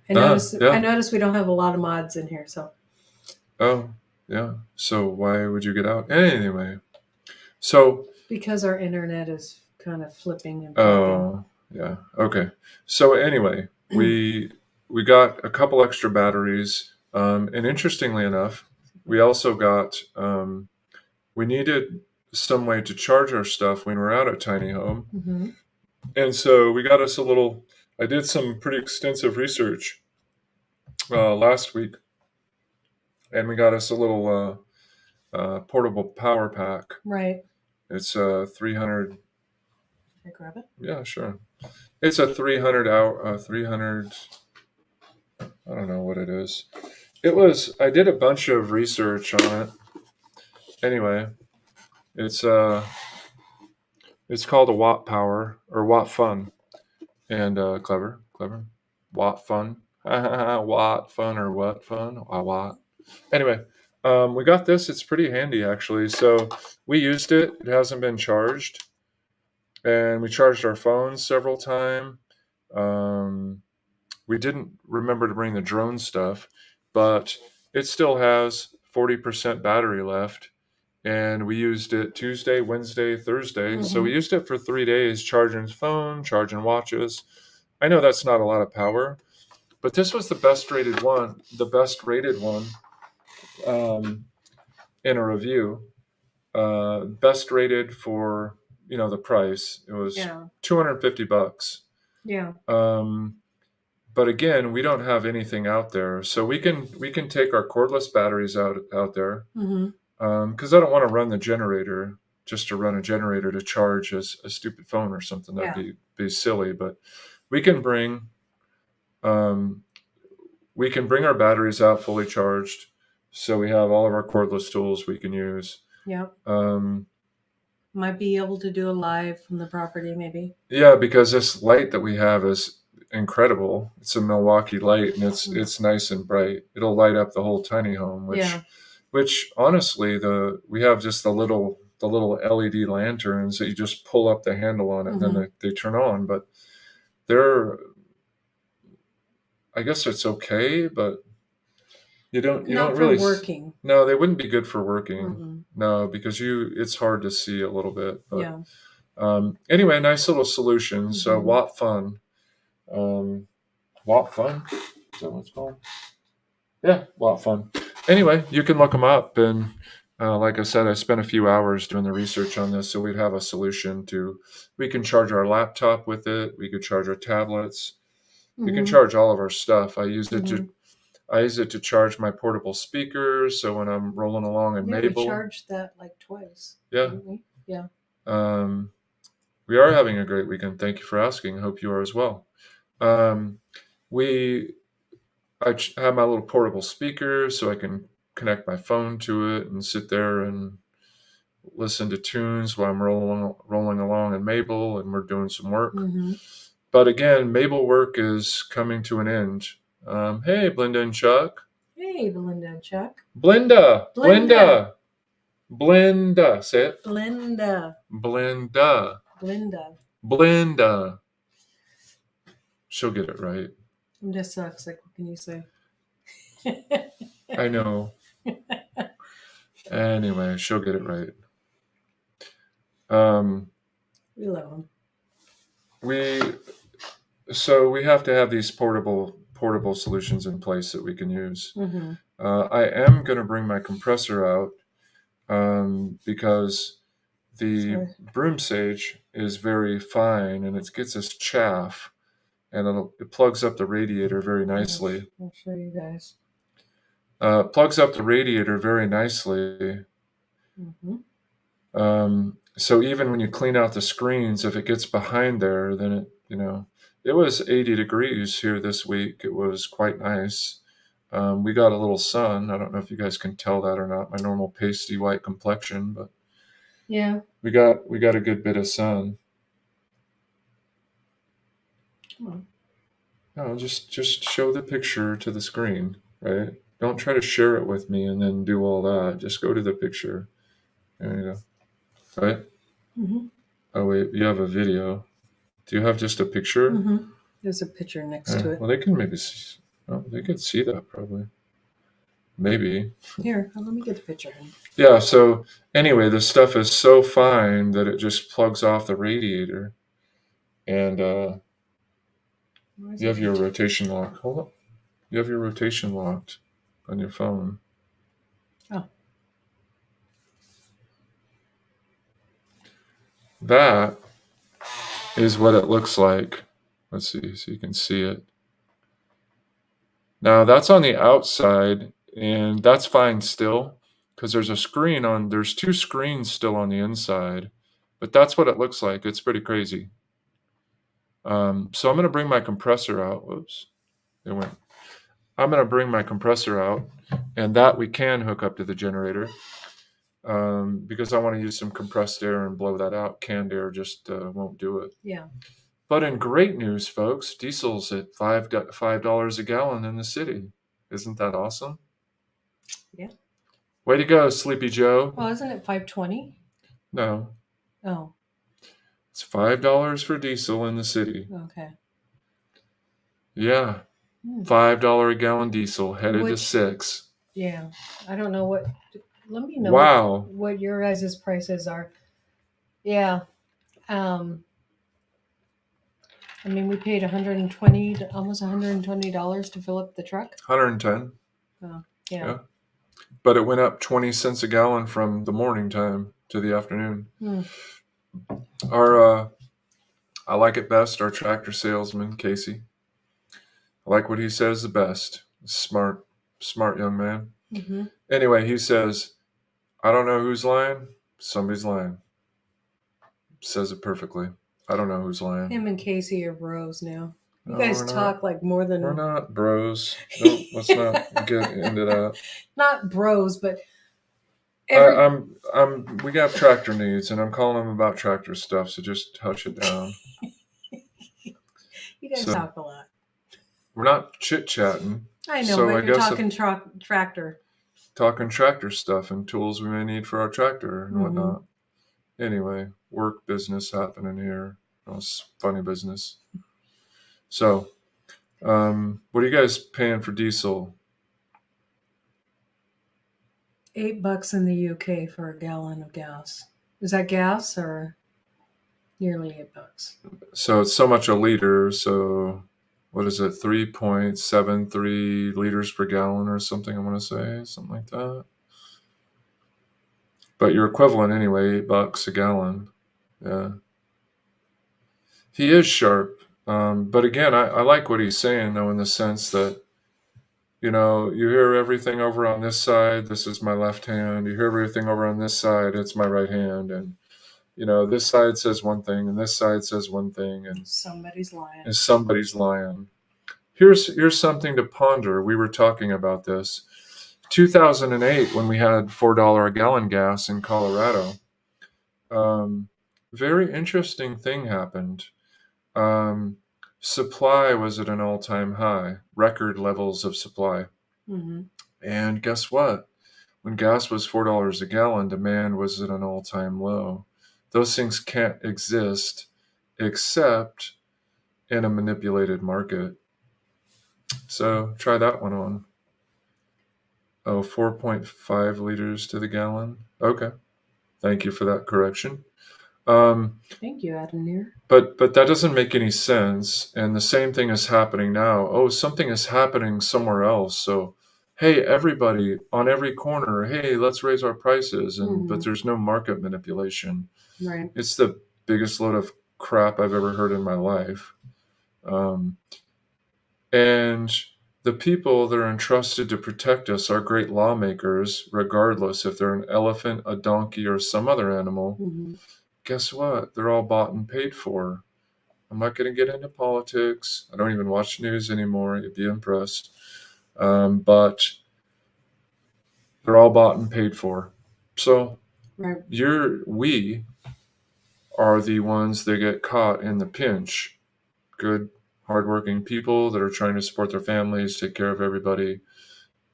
noticed we don't have a lot of mods in here, so. Oh, yeah. So why would you get out? Anyway, so. Because our internet is kind of flipping and flipping. Oh, yeah. Okay. So anyway, we got a couple extra batteries, and interestingly enough, we also got we needed some way to charge our stuff when we're out at tiny home, and so we got us a little. I did some pretty extensive research last week, and we got us a little portable power pack. Right. It's 300. Can I grab it? Yeah, sure. It's a 300 300. I don't know what it is. I did a bunch of research on it. Anyway, it's called a Watt Power or Watt Fun, and clever Watt Fun, Watt Fun or what fun? Watt. Anyway, we got this. It's pretty handy actually. So we used it. It hasn't been charged, and we charged our phones several times. We didn't remember to bring the drone stuff, but it still has 40% battery left. And we used it Tuesday, Wednesday, Thursday. So we used it for 3 days, charging phone, charging watches. I know that's not a lot of power, but this was the best rated one in a review. Best rated for, the price. It was $250. Yeah. but again, we don't have anything out there, so we can take our cordless batteries out there, because I don't want to run the generator just to run a generator to charge a stupid phone or something. That'd be silly. But we can bring um, we can bring our batteries out fully charged, so we have all of our cordless tools we can use. Yep. Um, Might be able to do a live from the property, maybe. yeah, because this light that we have is incredible. It's a Milwaukee light, and it's nice and bright. It'll light up the whole tiny home, which honestly, we have just the little LED lanterns that you just pull up the handle on it, and then they turn on. But they're, I guess it's okay, but you don't really working. No, they wouldn't be good for working. No, because it's hard to see a little bit. But anyway, nice little solution. So Watt Fun. Watt Fun? Is that what it's called? Yeah, Watt Fun. Anyway, you can look them up. And like I said, I spent a few hours doing the research on this. So we'd have a solution we can charge our laptop with it. We could charge our tablets. We can charge all of our stuff. I use it to charge my portable speakers. So when I'm rolling along in Mabel. We charged that like twice. Yeah. Didn't we? Yeah. We are having a great weekend. Thank you for asking. Hope you are as well. I have my little portable speaker so I can connect my phone to it and sit there and listen to tunes while I'm rolling along in Mabel and we're doing some work. But again, Mabel work is coming to an end. Hey, Belinda and Chuck. Hey, Belinda and Chuck. Belinda. Say it. Belinda. She'll get it right. I'm dyslexic. What can you say? I know. Anyway, she'll get it right. We love them. We have to have these portable solutions in place that we can use. I am going to bring my compressor out because the broom sage is very fine and it gets this chaff, and it plugs up the radiator very nicely. I'll show you guys. Plugs up the radiator very nicely. So even when you clean out the screens, if it gets behind there, then it was 80 degrees here this week. It was quite nice. We got a little sun. I don't know if you guys can tell that or not. My normal pasty white complexion, but yeah, we got a good bit of sun. No, just show the picture to the screen, right? Don't try to share it with me and then do all that. Just go to the picture. There you go. Right? Oh wait, you have a video. Do you have just a picture? There's a picture next to it. Well, they can maybe see. Oh, they could see that probably. Maybe. Here, let me get the picture. Yeah, so anyway, the stuff is so fine that it just plugs off the radiator. And you have your rotation lock. Hold up. You have your rotation locked on your phone. Oh. That is what it looks like. Let's see, so you can see it. Now that's on the outside, and that's fine still, because there's two screens still on the inside, but that's what it looks like. It's pretty crazy. So I'm going to bring my compressor out. Whoops, it went. I'm going to bring my compressor out, and that we can hook up to the generator, because I want to use some compressed air and blow that out. Canned air just won't do it. Yeah. But in great news, folks, diesel's at $5 a gallon in the city. Isn't that awesome? Yeah. Way to go, Sleepy Joe. Well, isn't it $5.20? No. Oh. It's $5 for diesel in the city. Okay. Yeah. $5 a gallon diesel headed to $6. Yeah. I don't know what. Let me know. Wow. What your guys' prices are. Yeah. I mean, we paid almost $120 to fill up the truck. 110. Oh, yeah. But it went up 20 cents a gallon from the morning time to the afternoon. I like it best, our tractor salesman, Casey. I like what he says the best. Smart young man. Mm-hmm. Anyway, he says, I don't know who's lying. Somebody's lying. Says it perfectly. I don't know who's lying. Him and Casey are bros now. You No, guys we're talk not. like more than We're not bros. Don't let's not get into that. not bros, but every We got tractor needs, and I'm calling him about tractor stuff. So just hush it down. you guys So talk a lot. we're not chit chatting. I know, So but I you're guess talking tractor. talking tractor stuff and tools we may need for our tractor and whatnot. Anyway, work business happening here. Oh, it's funny business. So, what are you guys paying for diesel? $8 in the UK for a gallon of gas. Is that gas or nearly $8? So it's so much a liter. So what is it? 3.73 liters per gallon or something. I want to say something like that. But your equivalent anyway, $8 a gallon. Yeah, he is sharp. But again, I like what he's saying though, in the sense that you hear everything over on this side. This is my left hand. You hear everything over on this side. It's my right hand. And this side says one thing, and this side says one thing, and Somebody's lying. somebody's lying. Here's something to ponder. We were talking about this. 2008, when we had $4 a gallon gas in Colorado, very interesting thing happened. Um, Supply was at an all-time high, record levels of supply. Mm-hmm. And guess what? When gas was $4 a gallon, demand was at an all-time low. Those things can't exist except in a manipulated market. So try that one on. Oh, 4.5 liters to the gallon. Okay. Thank you for that correction. Thank you, Adonir. But that doesn't make any sense. And the same thing is happening now. Oh, something is happening somewhere else. So, hey, everybody on every corner, hey, let's raise our prices. But there's no market manipulation. Right. It's the biggest load of crap I've ever heard in my life. And the people that are entrusted to protect us are great lawmakers, regardless if they're an elephant, a donkey, or some other animal. Mm-hmm. Guess what? They're all bought and paid for. I'm not going to get into politics. I don't even watch news anymore. You'd be impressed. But they're all bought and paid for. So Right. we are the ones that get caught in the pinch. Good, hardworking people that are trying to support their families, take care of everybody,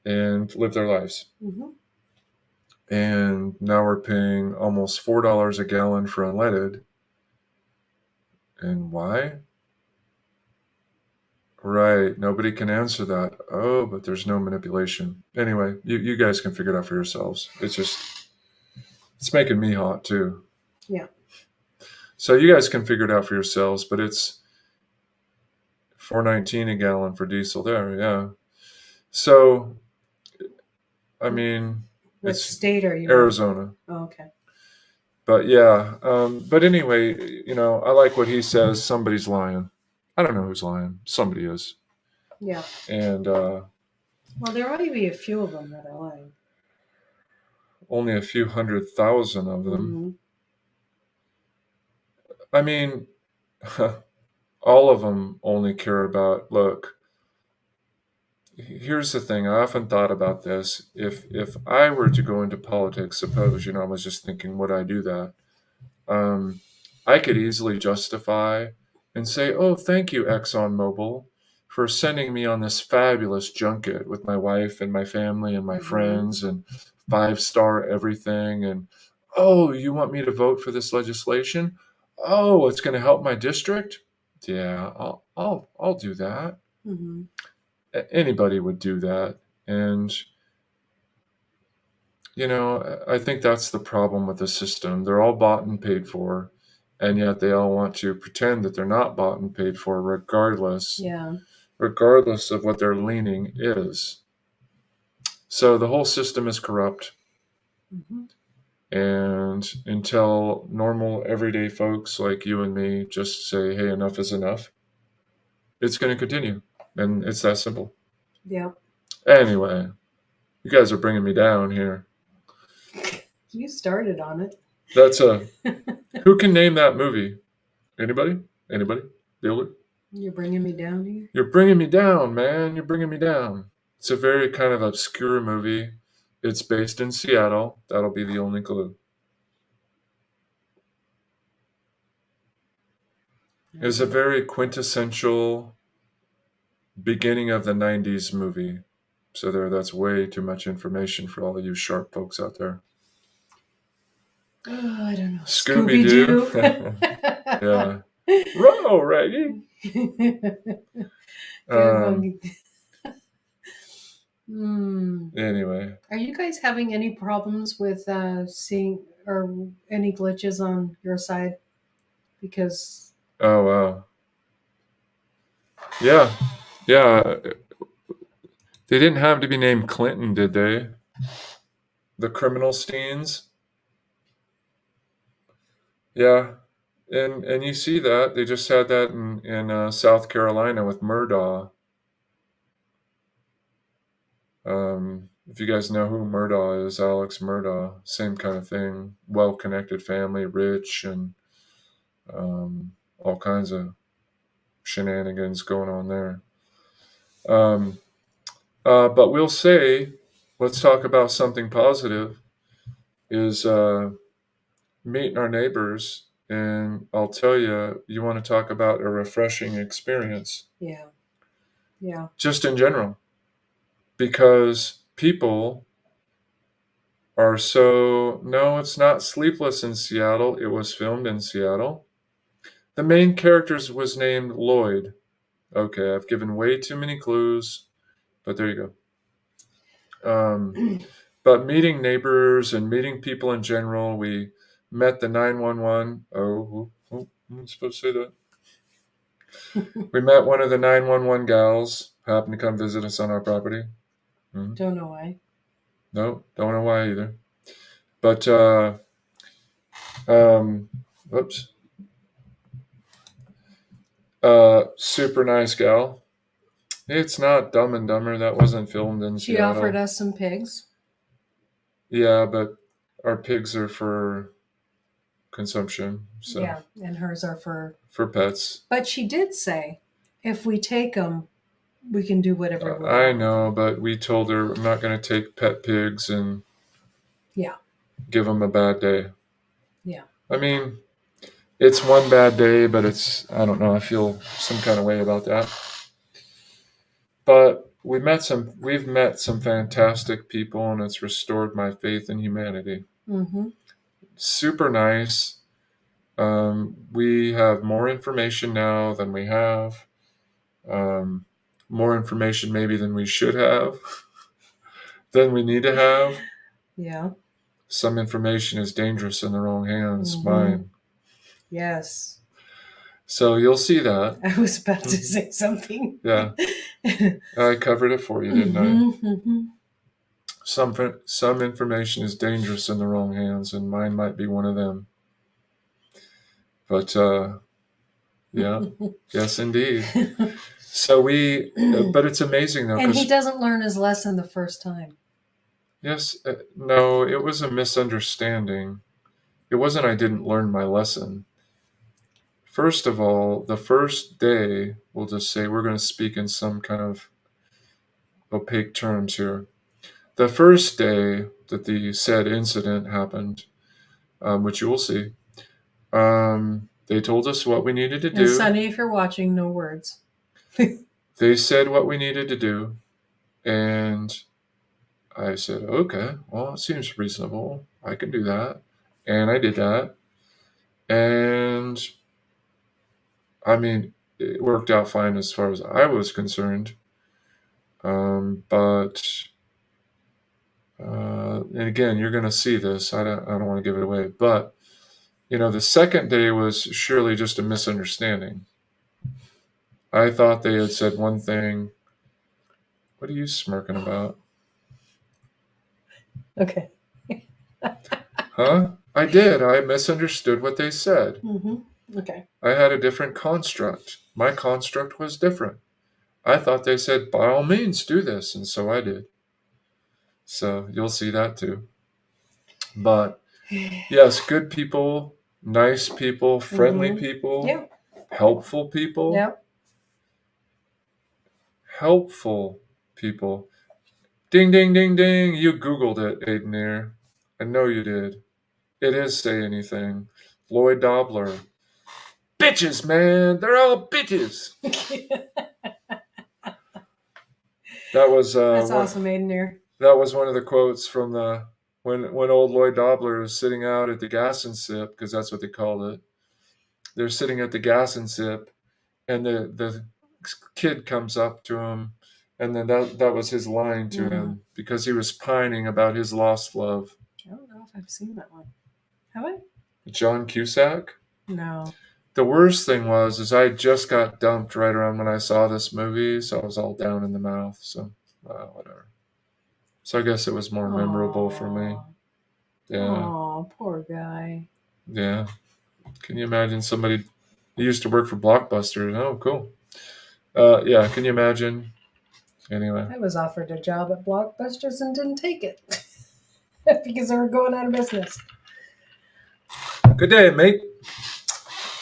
and live their lives. Mm-hmm. And now we're paying almost $4 a gallon for unleaded. And why? Right. Nobody can answer that. Oh, but there's no manipulation. Anyway, you guys can figure it out for yourselves. It's making me hot too. Yeah. So you guys can figure it out for yourselves, but it's $4.19 a gallon for diesel there. Yeah. So, I mean, What it's state are you Arizona. in? Oh, okay. But yeah, but anyway, I like what he says. Somebody's lying. I don't know who's lying. Somebody is. Yeah. And Well, there might be a few of them that are lying. only a few 100,000 of them. I mean, all of them only care about, look, here's the thing. I often thought about this. If I were to go into politics, suppose, I was just thinking, would I do that? I could easily justify and say, oh, thank you, ExxonMobil, for sending me on this fabulous junket with my wife and my family and my friends and 5-star everything. And, oh, you want me to vote for this legislation? Oh, it's going to help my district? Yeah, I'll do that. Mm-hmm. Anybody would do that. And I think that's the problem with the system. They're all bought and paid for, and yet they all want to pretend that they're not bought and paid for, regardless of what their leaning is. So the whole system is corrupt. Mm-hmm. And until normal, everyday folks like you and me just say, hey, enough is enough, it's going to continue. And it's that simple. Yeah. Anyway, you guys are bringing me down here. You started on it. That's who can name that movie? Anybody? Anybody? Builder? You're bringing me down here. You're bringing me down, man. You're bringing me down. It's a very kind of obscure movie. It's based in Seattle. That'll be the only clue. It was a very quintessential beginning of the 90s movie. So that's way too much information for all of you sharp folks out there. Oh, I don't know. Scooby-Doo. Yeah. Row, Raggy. Anyway. Are you guys having any problems with seeing or any glitches on your side? Because oh wow, yeah, they didn't have to be named Clinton, did they? The criminal Steens. Yeah, and you see that they just had that in South Carolina with Murdaugh. If you guys know who Murdaugh is, Alex Murdaugh, same kind of thing. Well-connected family, rich, and all kinds of shenanigans going on there. But we'll say, let's talk about something positive. Is meeting our neighbors, and I'll tell you, you want to talk about a refreshing experience. Yeah. Yeah. Just in general, because people are so, no, it's not Sleepless in Seattle. It was filmed in Seattle. The main character was named Lloyd. Okay, I've given way too many clues, but there you go. But meeting neighbors and meeting people in general, we met the 911. Oh, I'm supposed to say that. We met one of the 911 gals, happened to come visit us on our property. Don't know why. No, don't know why either. But, whoops. Super nice gal. It's not Dumb and Dumber. That wasn't filmed in She Seattle. offered us some pigs. Yeah, but our pigs are for consumption. So yeah, and hers are for pets. But she did say, if we take them, we can do whatever we want. I know, but we told her I'm not going to take pet pigs and give them a bad day. Yeah. I mean, it's one bad day, but I don't know, I feel some kind of way about that. But we've met some fantastic people, and it's restored my faith in humanity. Mm-hmm. Super nice. We have more information now than we have. More information maybe than we should have, than we need to have. Yeah. Some information is dangerous in the wrong hands. Mm-hmm. Mine. Yes. So you'll see that. I was about to say something. Yeah. I covered it for you, didn't I? Mm-hmm. Some information is dangerous in the wrong hands, and mine might be one of them. But yeah, yes, indeed. So but it's amazing though. And he doesn't learn his lesson the first time. Yes, no, it was a misunderstanding. It wasn't I didn't learn my lesson. First of all, the first day, we'll just say we're going to speak in some kind of opaque terms here. The first day that the said incident happened, which you will see, they told us what we needed to do. And Sonny, if you're watching, no words. They said what we needed to do, and I said, okay, well, it seems reasonable. I can do that. And I did that. And I mean, it worked out fine as far as I was concerned. But and again, you're going to see this. I don't want to give it away. But, the second day was surely just a misunderstanding. I thought they had said one thing. What are you smirking about? Okay. Huh? I did. I misunderstood what they said. Mm-hmm. Okay. I had a different construct. My construct was different. I thought they said, by all means, do this. And so I did. So you'll see that too. But yes, good people, nice people, friendly people, Yep. helpful people, Yep. helpful people. Ding, ding, ding, ding. You Googled it, Aideneer. I know you did. It is Say Anything. Lloyd Dobler. Bitches, man. They're all bitches. That was That's awesome, Aideneer. That was one of the quotes from the when old Lloyd Dobler is sitting out at the gas and sip, because that's what they called it. They're sitting at the gas and sip, and the kid comes up to him, and then that was his line to him, because he was pining about his lost love. I don't know if I've seen that one. Have I? John Cusack? No. The worst thing is I just got dumped right around when I saw this movie, so I was all down in the mouth. So whatever. So I guess it was more memorable for me. Yeah. Oh, poor guy. Yeah. Can you imagine somebody who used to work for Blockbuster? Oh, cool. Yeah. Can you imagine? Anyway. I was offered a job at Blockbusters and didn't take it because they were going out of business. Good day, mate.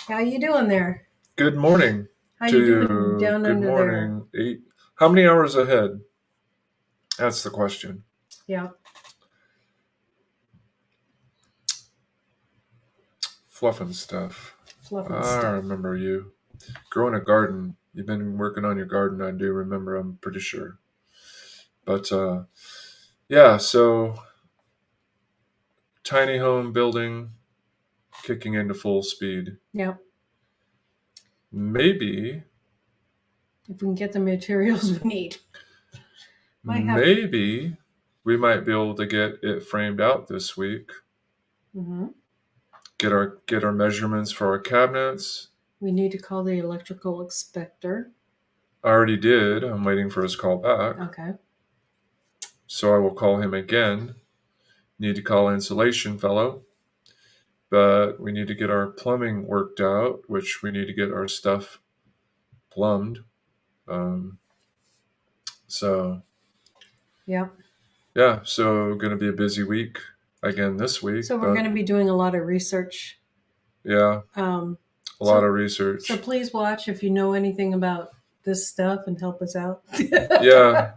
How you doing there? Good morning. How you doing down good under morning. There? 8. How many hours ahead? That's the question. Yeah. Fluffing stuff. Fluffing stuff. I remember you. Growing a garden. You've been working on your garden, I do remember, I'm pretty sure. But yeah, so tiny home building kicking into full speed. Yeah. Maybe. If we can get the materials we need. Maybe we might be able to get it framed out this week. Mm-hmm. Get our measurements for our cabinets. We need to call the electrical inspector. I already did. I'm waiting for his call back. Okay. So I will call him again. Need to call insulation fellow. But we need to get our plumbing worked out, which we need to get our stuff plumbed. So. Yeah. Yeah, so going to be a busy week again this week. So we're going to be doing a lot of research. Yeah. A lot of research. So please watch if you know anything about this stuff and help us out. Yeah.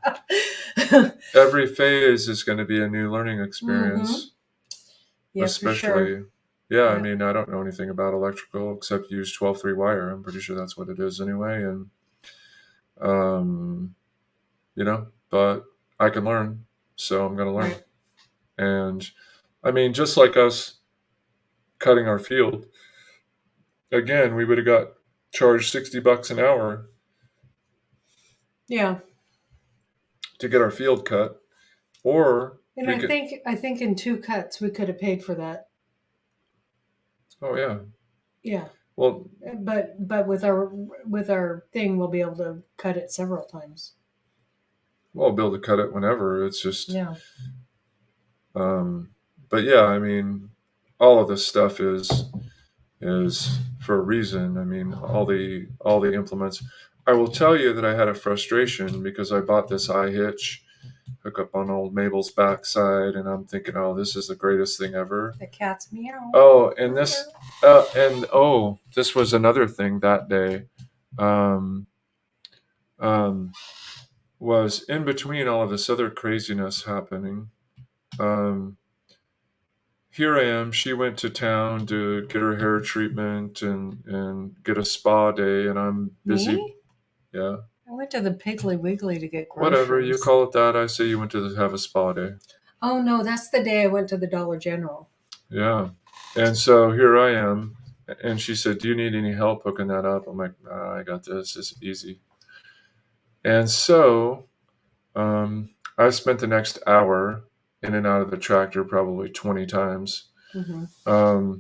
Every phase is going to be a new learning experience. Mm-hmm. Yeah, especially. for sure. Yeah, I mean, I don't know anything about electrical except use 12-3 wire. I'm pretty sure that's what it is anyway. And, but I can learn. So I'm going to learn. Right. And I mean, just like us cutting our field, again, we would have got charged $60 an hour. Yeah. To get our field cut. Or. And I think in 2 cuts we could have paid for that. Oh yeah. Yeah. Well, but with our thing, we'll be able to cut it several times. Well, I'll be able to cut it whenever. It's just. Yeah. But yeah, I mean, all of this stuff is for a reason. I mean, all the implements. I will tell you that I had a frustration because I bought this iHitch hook up on old Mabel's backside, and I'm thinking, oh, this is the greatest thing ever. The cat's meow. Oh, and this, this was another thing that day. Was in between all of this other craziness happening. Here I am. She went to town to get her hair treatment and get a spa day, and I'm busy. Me? Yeah. I went to the Piggly Wiggly to get groceries. Whatever you call it that. I say you went to have a spa day. Oh no, that's the day I went to the Dollar General. Yeah. And so here I am, and she said, "Do you need any help hooking that up?" I'm like, "Nah, I got this. It's easy." And so, I spent the next hour in and out of the tractor probably 20 times. Mm-hmm.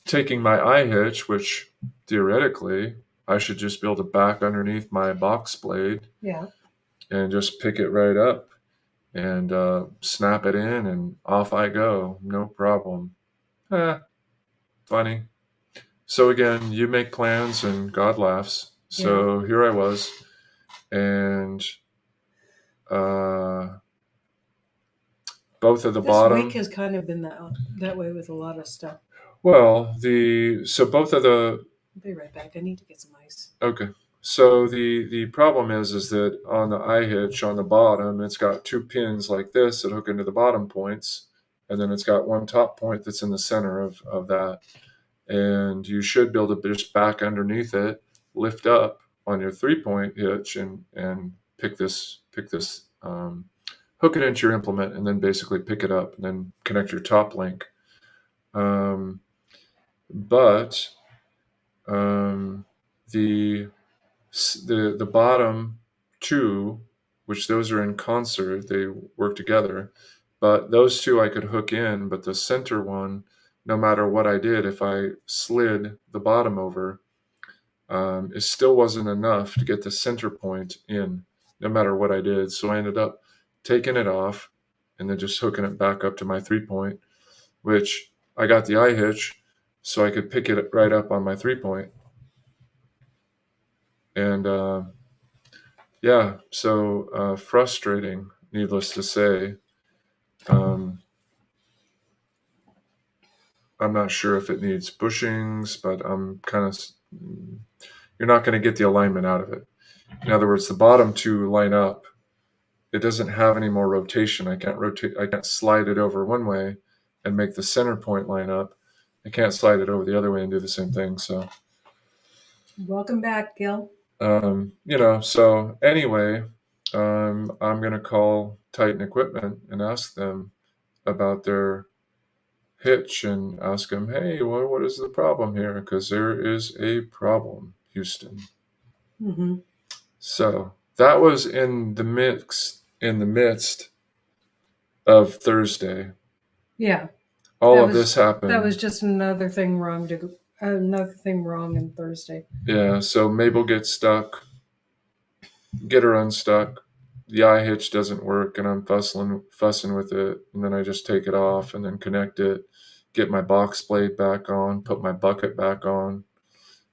Taking my iHitch, which theoretically I should just be able to back underneath my box blade. Yeah. And just pick it right up and snap it in, and off I go. No problem. Funny. So again, you make plans and God laughs. So Here I was and both of the This bottom. week has kind of been that way with a lot of stuff. Well, so both of the. I'll be right back. I need to get some ice. Okay. So the problem is that on the eye hitch on the bottom, it's got two pins like this that hook into the bottom points, and then it's got one top point that's in the center of that. And you should be able to just back underneath it, lift up on your 3-point hitch, and pick this hook it into your implement, and then basically pick it up, and then connect your top link. But the bottom two, which those are in concert, they work together. But those two I could hook in, but the center one, no matter what I did, if I slid the bottom over, it still wasn't enough to get the center point in, no matter what I did. So I ended up taking it off and then just hooking it back up to my 3-point, which I got the eye hitch so I could pick it right up on my 3-point. And yeah, so frustrating, needless to say. I'm not sure if it needs bushings, but I'm kind of, you're not going to get the alignment out of it. In other words, the bottom two line up. It doesn't have any more rotation. I can't slide it over one way and make the center point line up. I can't slide it over the other way and do the same thing. So, Welcome back, Gil. So anyway, I'm going to call Titan Equipment and ask them about their hitch and ask them, hey, what is the problem here? Because there is a problem, Houston. Mm-hmm. So that was in the midst of Thursday. Yeah. All of this happened. That was just another thing wrong in Thursday. Yeah, so Mabel gets stuck, get her unstuck. The eye hitch doesn't work, and I'm fussing with it, and then I just take it off and then connect it, get my box blade back on, put my bucket back on,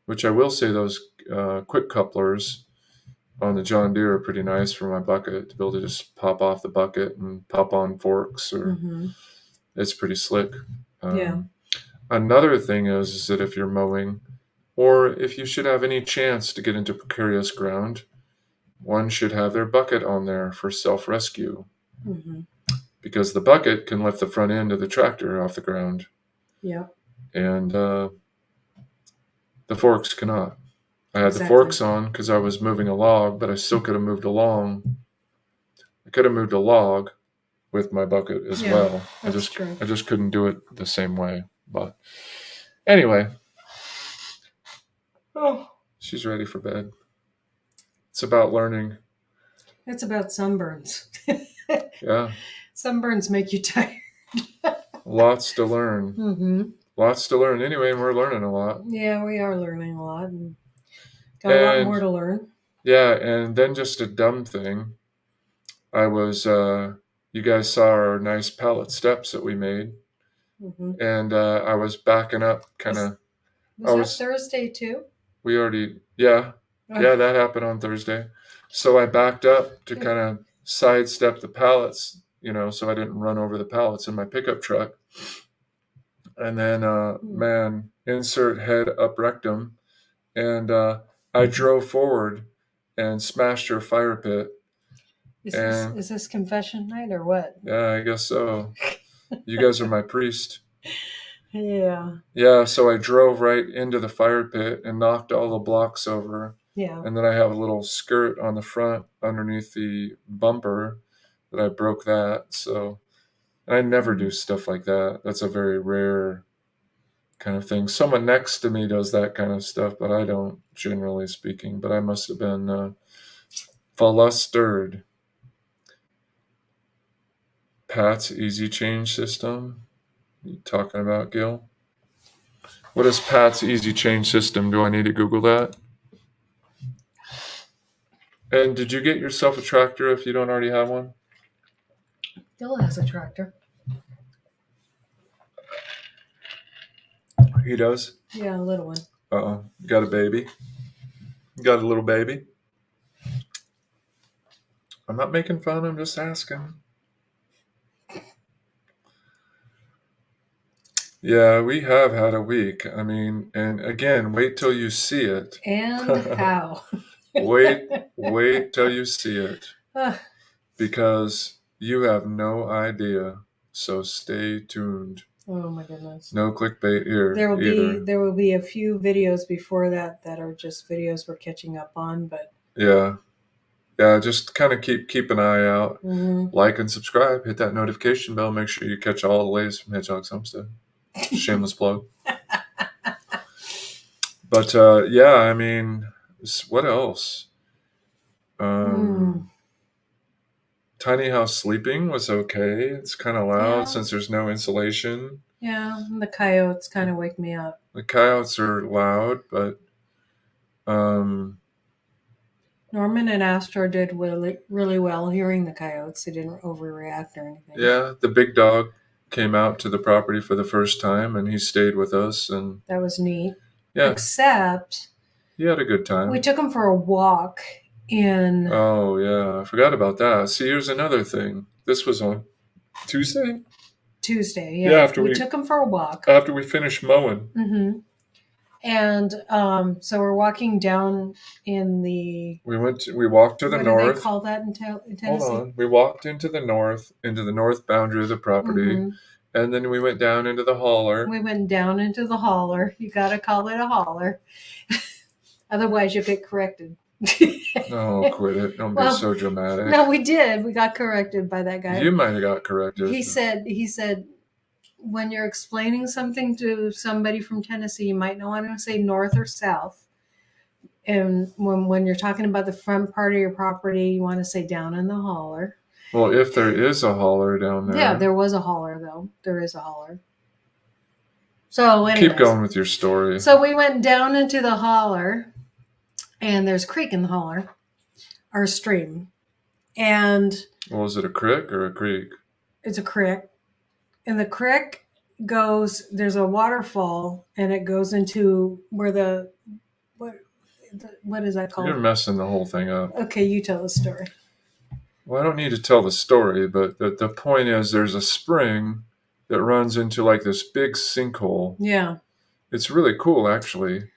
which I will say those quick couplers on the John Deere are pretty nice for my bucket to be able to just pop off the bucket and pop on forks, or it's pretty slick. Yeah. Another thing is that if you're mowing, or if you should have any chance to get into precarious ground, one should have their bucket on there for self-rescue, because the bucket can lift the front end of the tractor off the ground. Yeah. And the forks cannot. I had the forks on because I was moving a log, but I still could have moved along. I could have moved a log with my bucket as well. I just couldn't do it the same way. But anyway, she's ready for bed. It's about learning. It's about sunburns. Yeah. Sunburns make you tired. Lots to learn. Lots to learn. Anyway, we're learning a lot. Yeah, we are learning a lot. And got a lot more to learn. Yeah, and then just a dumb thing. I was, you guys saw our nice pallet steps that we made. And I was backing up kind of. Was that Thursday too? We already, yeah, that happened on Thursday. So I backed up to kind of sidestep the pallets, so I didn't run over the pallets in my pickup truck. And then, insert head up rectum. And I drove forward and smashed her fire pit. Is this confession night or what? Yeah, I guess so. You guys are my priest. Yeah. Yeah, so I drove right into the fire pit and knocked all the blocks over. Yeah. And then I have a little skirt on the front underneath the bumper that I broke that. So I never do stuff like that. That's a very rare kind of thing. Someone next to me does that kind of stuff, but I don't, generally speaking. But I must have been flustered. Pat's easy change system. You talking about, Gil? What is Pat's easy change system? Do I need to Google that? And did you get yourself a tractor if you don't already have one? Gil has a tractor. He does? Yeah, a little one. Uh-oh. Got a baby? Got a little baby? I'm not making fun. I'm just asking. Yeah, we have had a week. I mean, and again, wait till you see it. And how? Wait till you see it, Ugh. because you have no idea. So stay tuned. Oh my goodness. No clickbait here There will either. be a few videos before that are just videos we're catching up on, but Yeah. Just kind of keep an eye out. Like and subscribe. Hit that notification bell. Make sure you catch all the latest from Hedgehog's Homestead. Shameless plug. But yeah, I mean, what else? Tiny house sleeping was okay. It's kind of loud Yeah. since there's no insulation. Yeah, and the coyotes kind of wake me up. The coyotes are loud, but Norman and Astro did really well hearing the coyotes. They didn't overreact or anything. yeah, the big dog came out to the property for the first time, and he stayed with us, and That was neat. yeah, Except he had a good time. we took him for a walk in. Oh yeah, I forgot about that. See, here's another thing. This was on Tuesday. Tuesday, yeah. Yeah, we took him for a walk after we finished mowing. And so we're walking down in the. We walked to the what north. What do they call that in Tennessee? Hold on. We walked into the north boundary of the property, and then we went down into the holler. We went down into the holler. You got to call it a holler, otherwise you'll get corrected. No, quit it. Don't be so dramatic. No, we did. We got corrected by that guy. You might have got corrected. He said, when you're explaining something to somebody from Tennessee, you might not want to say north or south. And when you're talking about the front part of your property, you want to say down in the holler. Well, if there is a holler down there. Yeah, there was a holler, though. There is a holler. So anyways, keep going with your story. So we went down into the holler, and there's a creek in the holler, or a stream. And well, is it a creek or a creek? It's a creek. And the creek goes, there's a waterfall, and it goes into where what is that called? You're messing the whole thing up. Okay, you tell the story. Well, I don't need to tell the story, but the point is there's a spring that runs into like this big sinkhole. Yeah. It's really cool, actually.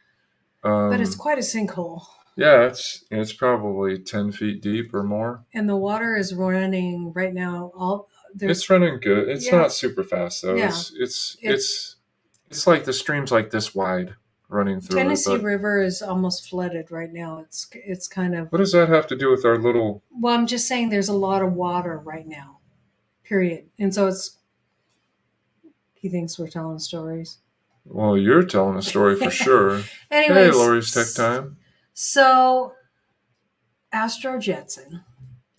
But it's quite a sinkhole. Yeah, it's probably 10 feet deep or more. And the water is running right now. It's running good. It's not super fast though. Yeah. It's like the stream's like this wide running through. Tennessee River is almost flooded right now. It's kind of. What does that have to do with our little? Well, I'm just saying there's a lot of water right now. Period. And so he thinks we're telling stories. Well, you're telling a story for sure. Anyways, hey, Lori's Tech Time. So, Astro Jetson,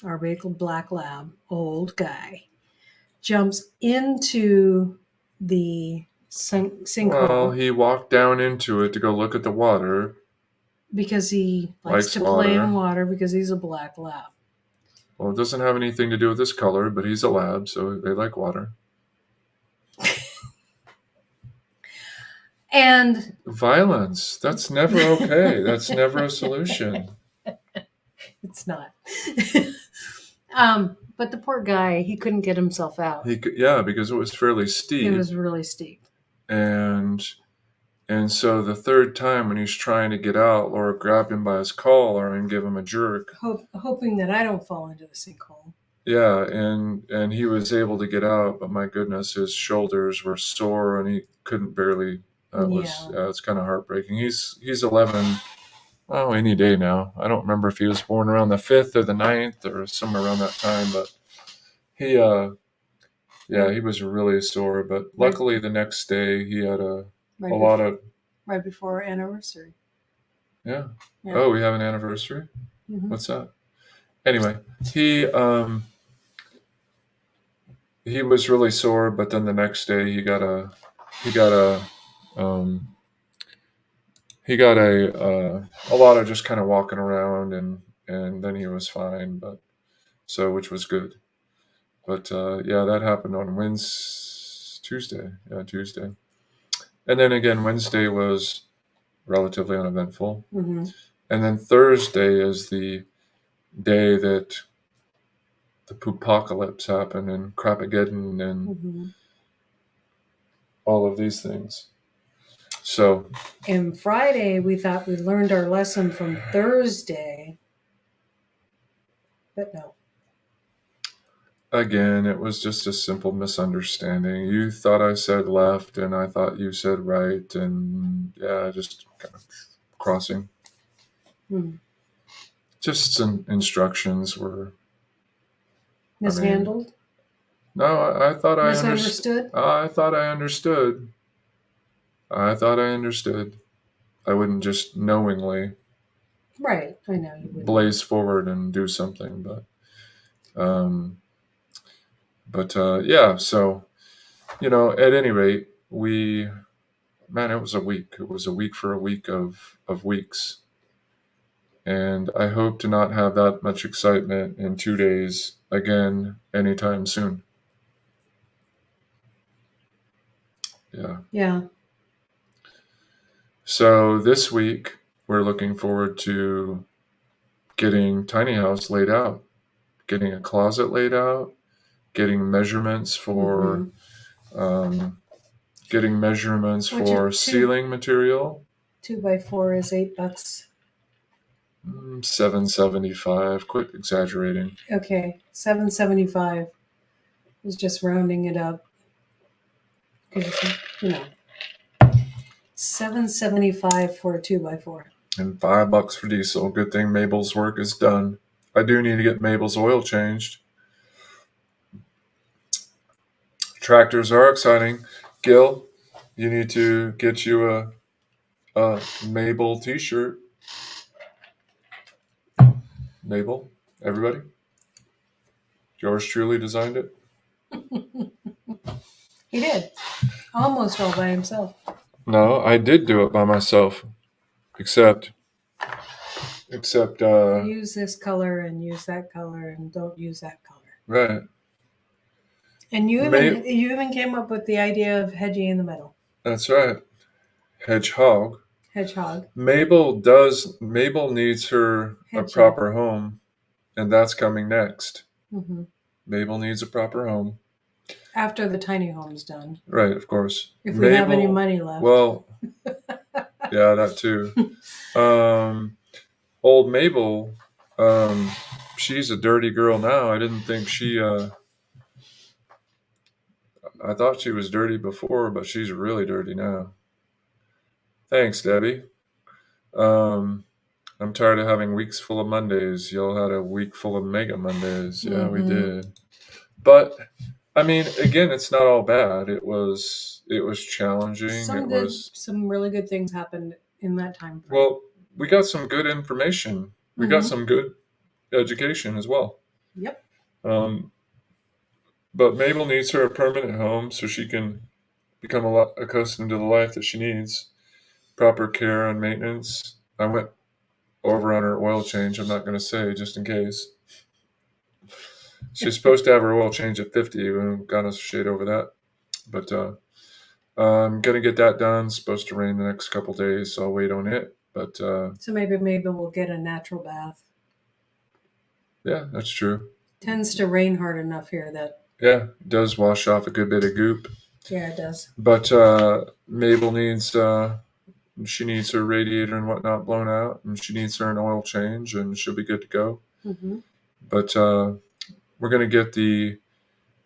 our big black lab, old guy, jumps into the sinkhole. Well, he walked down into it to go look at the water. Because he likes to play in water because he's a black lab. Well, it doesn't have anything to do with his color, but he's a lab, so they like water. And violence, that's never okay. That's never a solution. It's not. But the poor guy, he couldn't get himself out. Because it was fairly steep. It was really steep. And so the third time when he's trying to get out, Laura grabbed him by his collar and gave him a jerk. Hoping that I don't fall into the sinkhole. Yeah, and he was able to get out, but my goodness, his shoulders were sore and he couldn't barely. It's kind of heartbreaking. He's 11. Oh, any day now. I don't remember if he was born around the 5th or the 9th or somewhere around that time, but he was really sore. But luckily, the next day he had right before our anniversary. Yeah. Oh, we have an anniversary. Mm-hmm. What's that? Anyway, he was really sore, but then the next day he got a lot of just kind of walking around, and then he was fine, which was good. But that happened on Tuesday. Yeah, Tuesday. And then again, Wednesday was relatively uneventful. Mm-hmm. And then Thursday is the day that the poopocalypse happen and Crapageddon and Mm-hmm. all of these things. So, And Friday, we thought we learned our lesson from Thursday, but no. again, it was just a simple misunderstanding. You thought I said left, and I thought you said right, and yeah, just kind of crossing. Hmm. Just some instructions were. I mean, Mishandled? no, I thought I understood. Misunderstood? I thought I understood. I thought I understood. I wouldn't just knowingly Right. I know you wouldn't. blaze forward and do something, um, yeah. So at any rate, it was a week. It was a week for a week of weeks, and I hope to not have that much excitement in 2 days again anytime soon. Yeah. Yeah. So this week we're looking forward to getting tiny house laid out, getting a closet laid out, getting measurements for getting measurements Which for is ceiling material. 2x4 is $8. $7.75. Quit exaggerating. Okay, $7.75 is just rounding it up. $7.75 for a 2x4. And $5 for diesel. Good thing Mabel's work is done. I do need to get Mabel's oil changed. Tractors are exciting. Gil, you need to get you a Mabel t-shirt. Mabel, everybody. Yours truly designed it. He did. Almost all by himself. No, I did do it by myself. Except Use this color and use that color and don't use that color. right. And you even came up with the idea of hedging in the middle. That's right. Hedgehog. Hedgehog. Mabel needs her a proper home, and that's coming next. Mm-hmm. Mabel needs a proper home. After the tiny home's done. Right, of course. If we have any money left. Well, yeah, that too. Old Mabel, she's a dirty girl now. I didn't think I thought she was dirty before, but she's really dirty now. Thanks, Debbie. I'm tired of having weeks full of Mondays. Y'all had a week full of Mega Mondays. Yeah, we did. But I mean, again, it's not all bad. It was challenging. Some really good things happened in that time frame. Well, we got some good information. We got some good education as well. Yep. But Mabel needs her a permanent home so she can become accustomed to the life that she needs. Proper care and maintenance. I went over on her oil change. I'm not going to say just in case. She's supposed to have her oil change at 50. We got us shade over that. But I'm going to get that done. It's supposed to rain the next couple days, so I'll wait on it. But so maybe we'll get a natural bath. Yeah, that's true. Tends to rain hard enough here that. Yeah, it does wash off a good bit of goop. Yeah, it does. But Mabel needs she needs her radiator and whatnot blown out, and she needs her an oil change, and she'll be good to go. Mm-hmm. But we're going to get the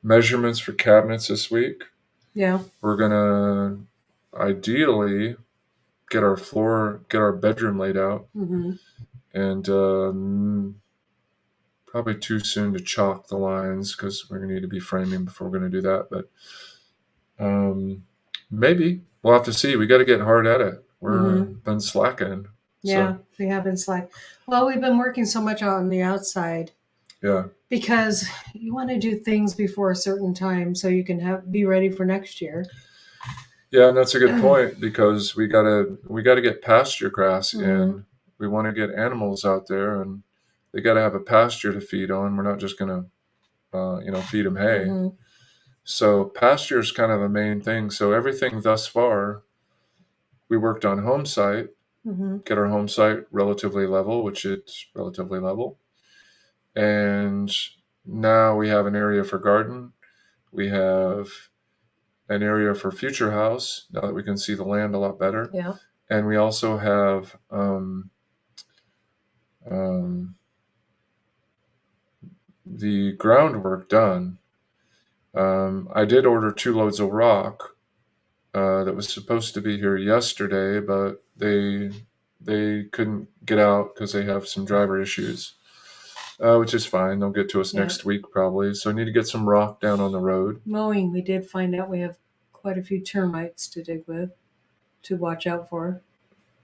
measurements for cabinets this week. Yeah. We're going to ideally get our bedroom laid out. Mm-hmm. And probably too soon to chalk the lines because we're going to need to be framing before we're going to do that. But maybe we'll have to see. We got to get hard at it. We've been slacking. Yeah, we have been slack. Well, we've been working so much on the outside. Yeah. Because you want to do things before a certain time so you can be ready for next year. Yeah, and that's a good point because we gotta get pasture grass in. We want to get animals out there, and they got to have a pasture to feed on. We're not just gonna, feed them hay. Mm-hmm. So pasture is kind of a main thing. So everything thus far, we worked on home site, get our home site relatively level, which it's relatively level, and now we have an area for garden. We have an area for future house now that we can see the land a lot better. Yeah. And we also have the groundwork done. I did order 2 loads of rock that was supposed to be here yesterday, but they couldn't get out because they have some driver issues, which is fine. They'll get to us Yeah. next week probably. So I need to get some rock down on the road. Mowing, we did find out we have quite a few termites to dig with, to watch out for.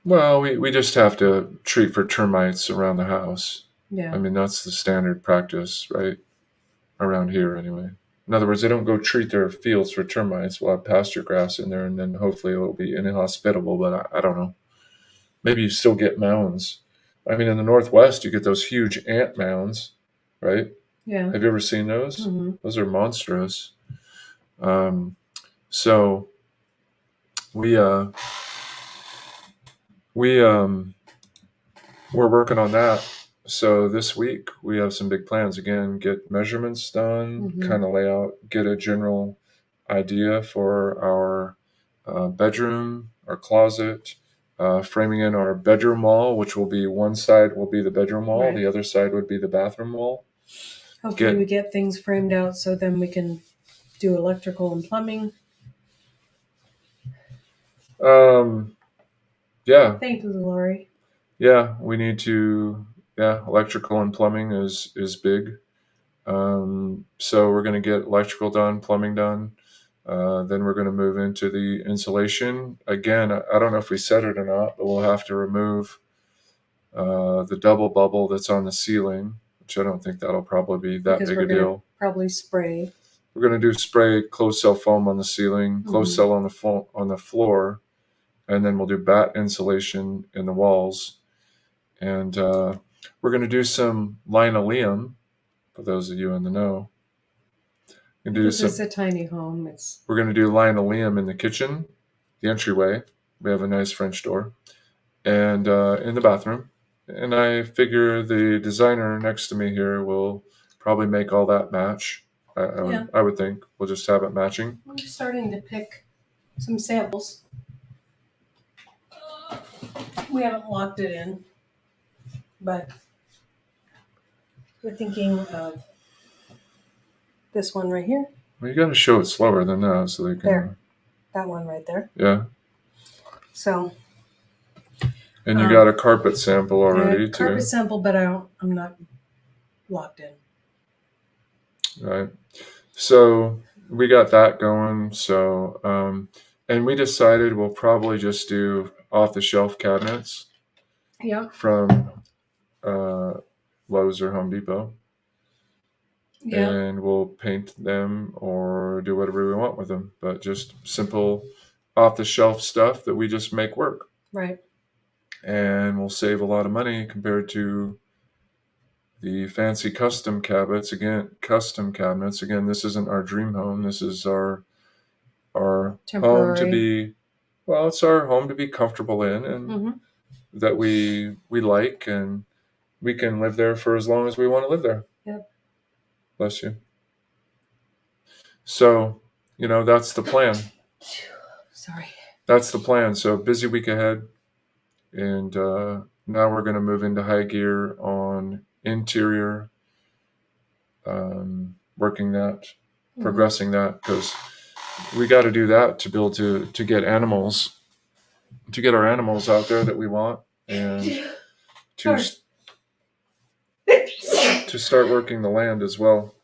Well, we just have to treat for termites around the house. Yeah. I mean, that's the standard practice, right? Around here, anyway. In other words, they don't go treat their fields for termites. We'll have pasture grass in there, and then hopefully it'll be inhospitable, but I don't know. Maybe you still get mounds. I mean, in the Northwest, you get those huge ant mounds, right? Yeah. Have you ever seen those? Mm-hmm. Those are monstrous. So we we're working on that. So this week we have some big plans. Again, get measurements done, Mhm. kind of lay out, get a general idea for our bedroom, our closet, framing in our bedroom wall, which will be one side will be the bedroom wall, Right. the other side would be the bathroom wall. Hopefully we get things framed out so then we can do electrical and plumbing. Yeah, Thank you, Lori. yeah, we need to. Yeah, electrical and plumbing is big. So we're going to get electrical done, plumbing done. Then we're going to move into the insulation. Again, I don't know if we said it or not, but we'll have to remove the double bubble that's on the ceiling, which I don't think that'll probably be that Because big we're a gonna deal. probably spray. We're going to do spray closed cell foam on the ceiling, closed Mhm. cell on the floor, and then we'll do bat insulation in the walls. And we're going to do some linoleum, for those of you in the know. Because it's a tiny home. We're going to do linoleum in the kitchen, the entryway. We have a nice French door, and in the bathroom. And I figure the designer next to me here will probably make all that match. I would think we'll just have it matching. I'm just starting to pick some samples. We haven't locked it in, but we're thinking of this one right here. Well, you got to show it slower than that so they can. There. That one right there. Yeah. So. And you got a carpet sample already too. Carpet sample, but I'm not locked in. Right. So we got that going. So and we decided we'll probably just do off the shelf cabinets. Yeah. From Lowe's or Home Depot. Yeah. And we'll paint them or do whatever we want with them. But just simple off the shelf stuff that we just make work. Right. And we'll save a lot of money compared to the fancy custom cabinets. Again, this isn't our dream home. This is our temporary home to be, well, it's our home to be comfortable in and that we like, and we can live there for as long as we want to live there. Yep. Bless you. So, that's the plan. Sorry. That's the plan. So busy week ahead. And now we're going to move into high gear on interior, working that, progressing that, because we got to do that to be able to get animals, to get our animals out there that we want, and to start working the land as well.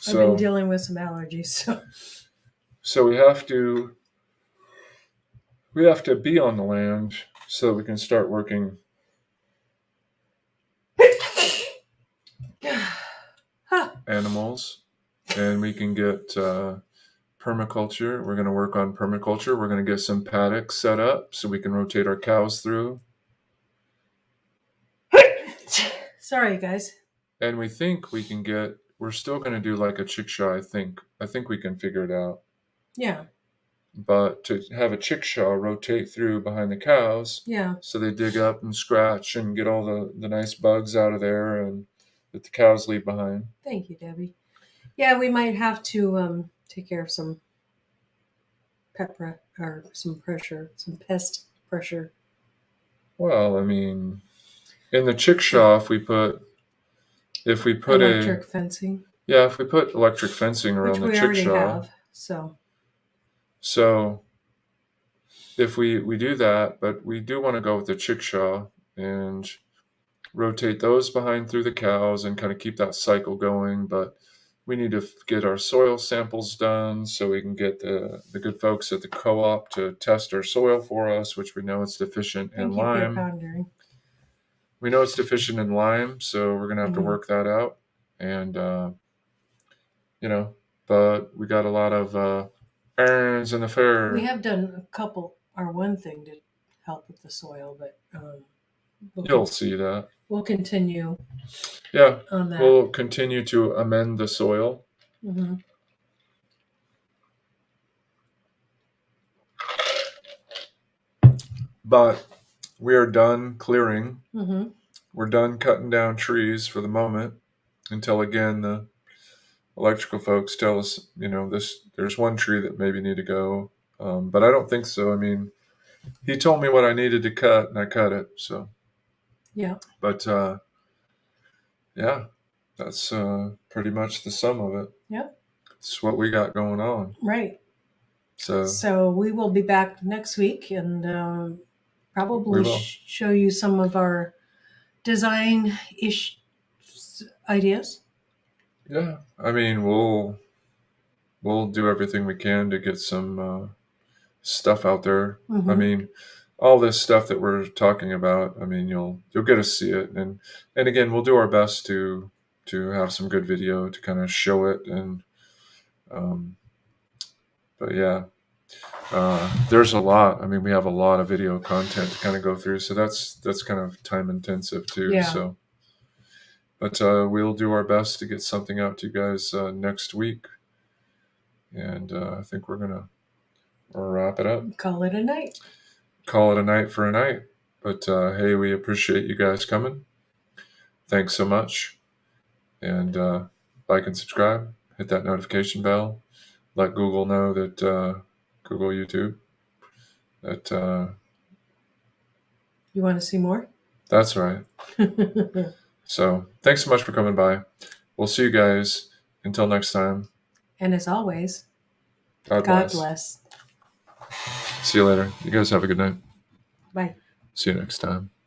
I've been dealing with some allergies, so we have to be on the land so we can start working animals, and we can get permaculture. We're going to work on permaculture. We're going to get some paddocks set up so we can rotate our cows through. Sorry, guys. And we think we can we're still going to do like a chickshaw. I think we can figure it out. Yeah. But to have a chickshaw rotate through behind the cows, yeah, so they dig up and scratch and get all the nice bugs out of there and that the cows leave behind. Thank you, Debbie. Yeah, we might have to take care of some or some pest pressure. Well, I mean, in the chickshaw, if we put Electric fencing, if we put electric fencing around which the we already chickshaw, have. so if we do that, but we do want to go with the chickshaw and rotate those behind through the cows and kind of keep that cycle going. But we need to get our soil samples done so we can get the good folks at the co-op to test our soil for us, which we know it's deficient in Thank you for lime. pondering. We know it's deficient in lime, so we're gonna have to work that out. And but we got a lot of irons in the fire. We have done one thing to help with the soil, but You'll see that. We'll continue. Yeah, on that. We'll continue to amend the soil. Mm-hmm. But we are done clearing. Mm-hmm. We're done cutting down trees for the moment until again the electrical folks tell us, there's one tree that maybe need to go. But I don't think so. I mean, he told me what I needed to cut and I cut it. So, yeah. But, yeah, that's pretty much the sum of it. Yep. It's what we got going on. Right. So we will be back next week and probably show you some of our design-ish ideas. Yeah, I mean, we'll do everything we can to get some stuff out there. Mm-hmm. I mean, all this stuff that we're talking about, I mean, you'll get to see it, and again, we'll do our best to have some good video to kind of show it, and but yeah, there's a lot. I mean, we have a lot of video content to kind of go through, so that's kind of time intensive too. Yeah. So, but we'll do our best to get something out to you guys next week, and I think we're gonna wrap it up. Call it a night. Call it a night for a night. But hey, we appreciate you guys coming. Thanks so much. And like and subscribe. Hit that notification bell. Let Google know that Google YouTube that you want to see more. That's right. So thanks so much for coming by. We'll see you guys until next time. And as always, God bless. See you later. You guys have a good night. Bye. See you next time.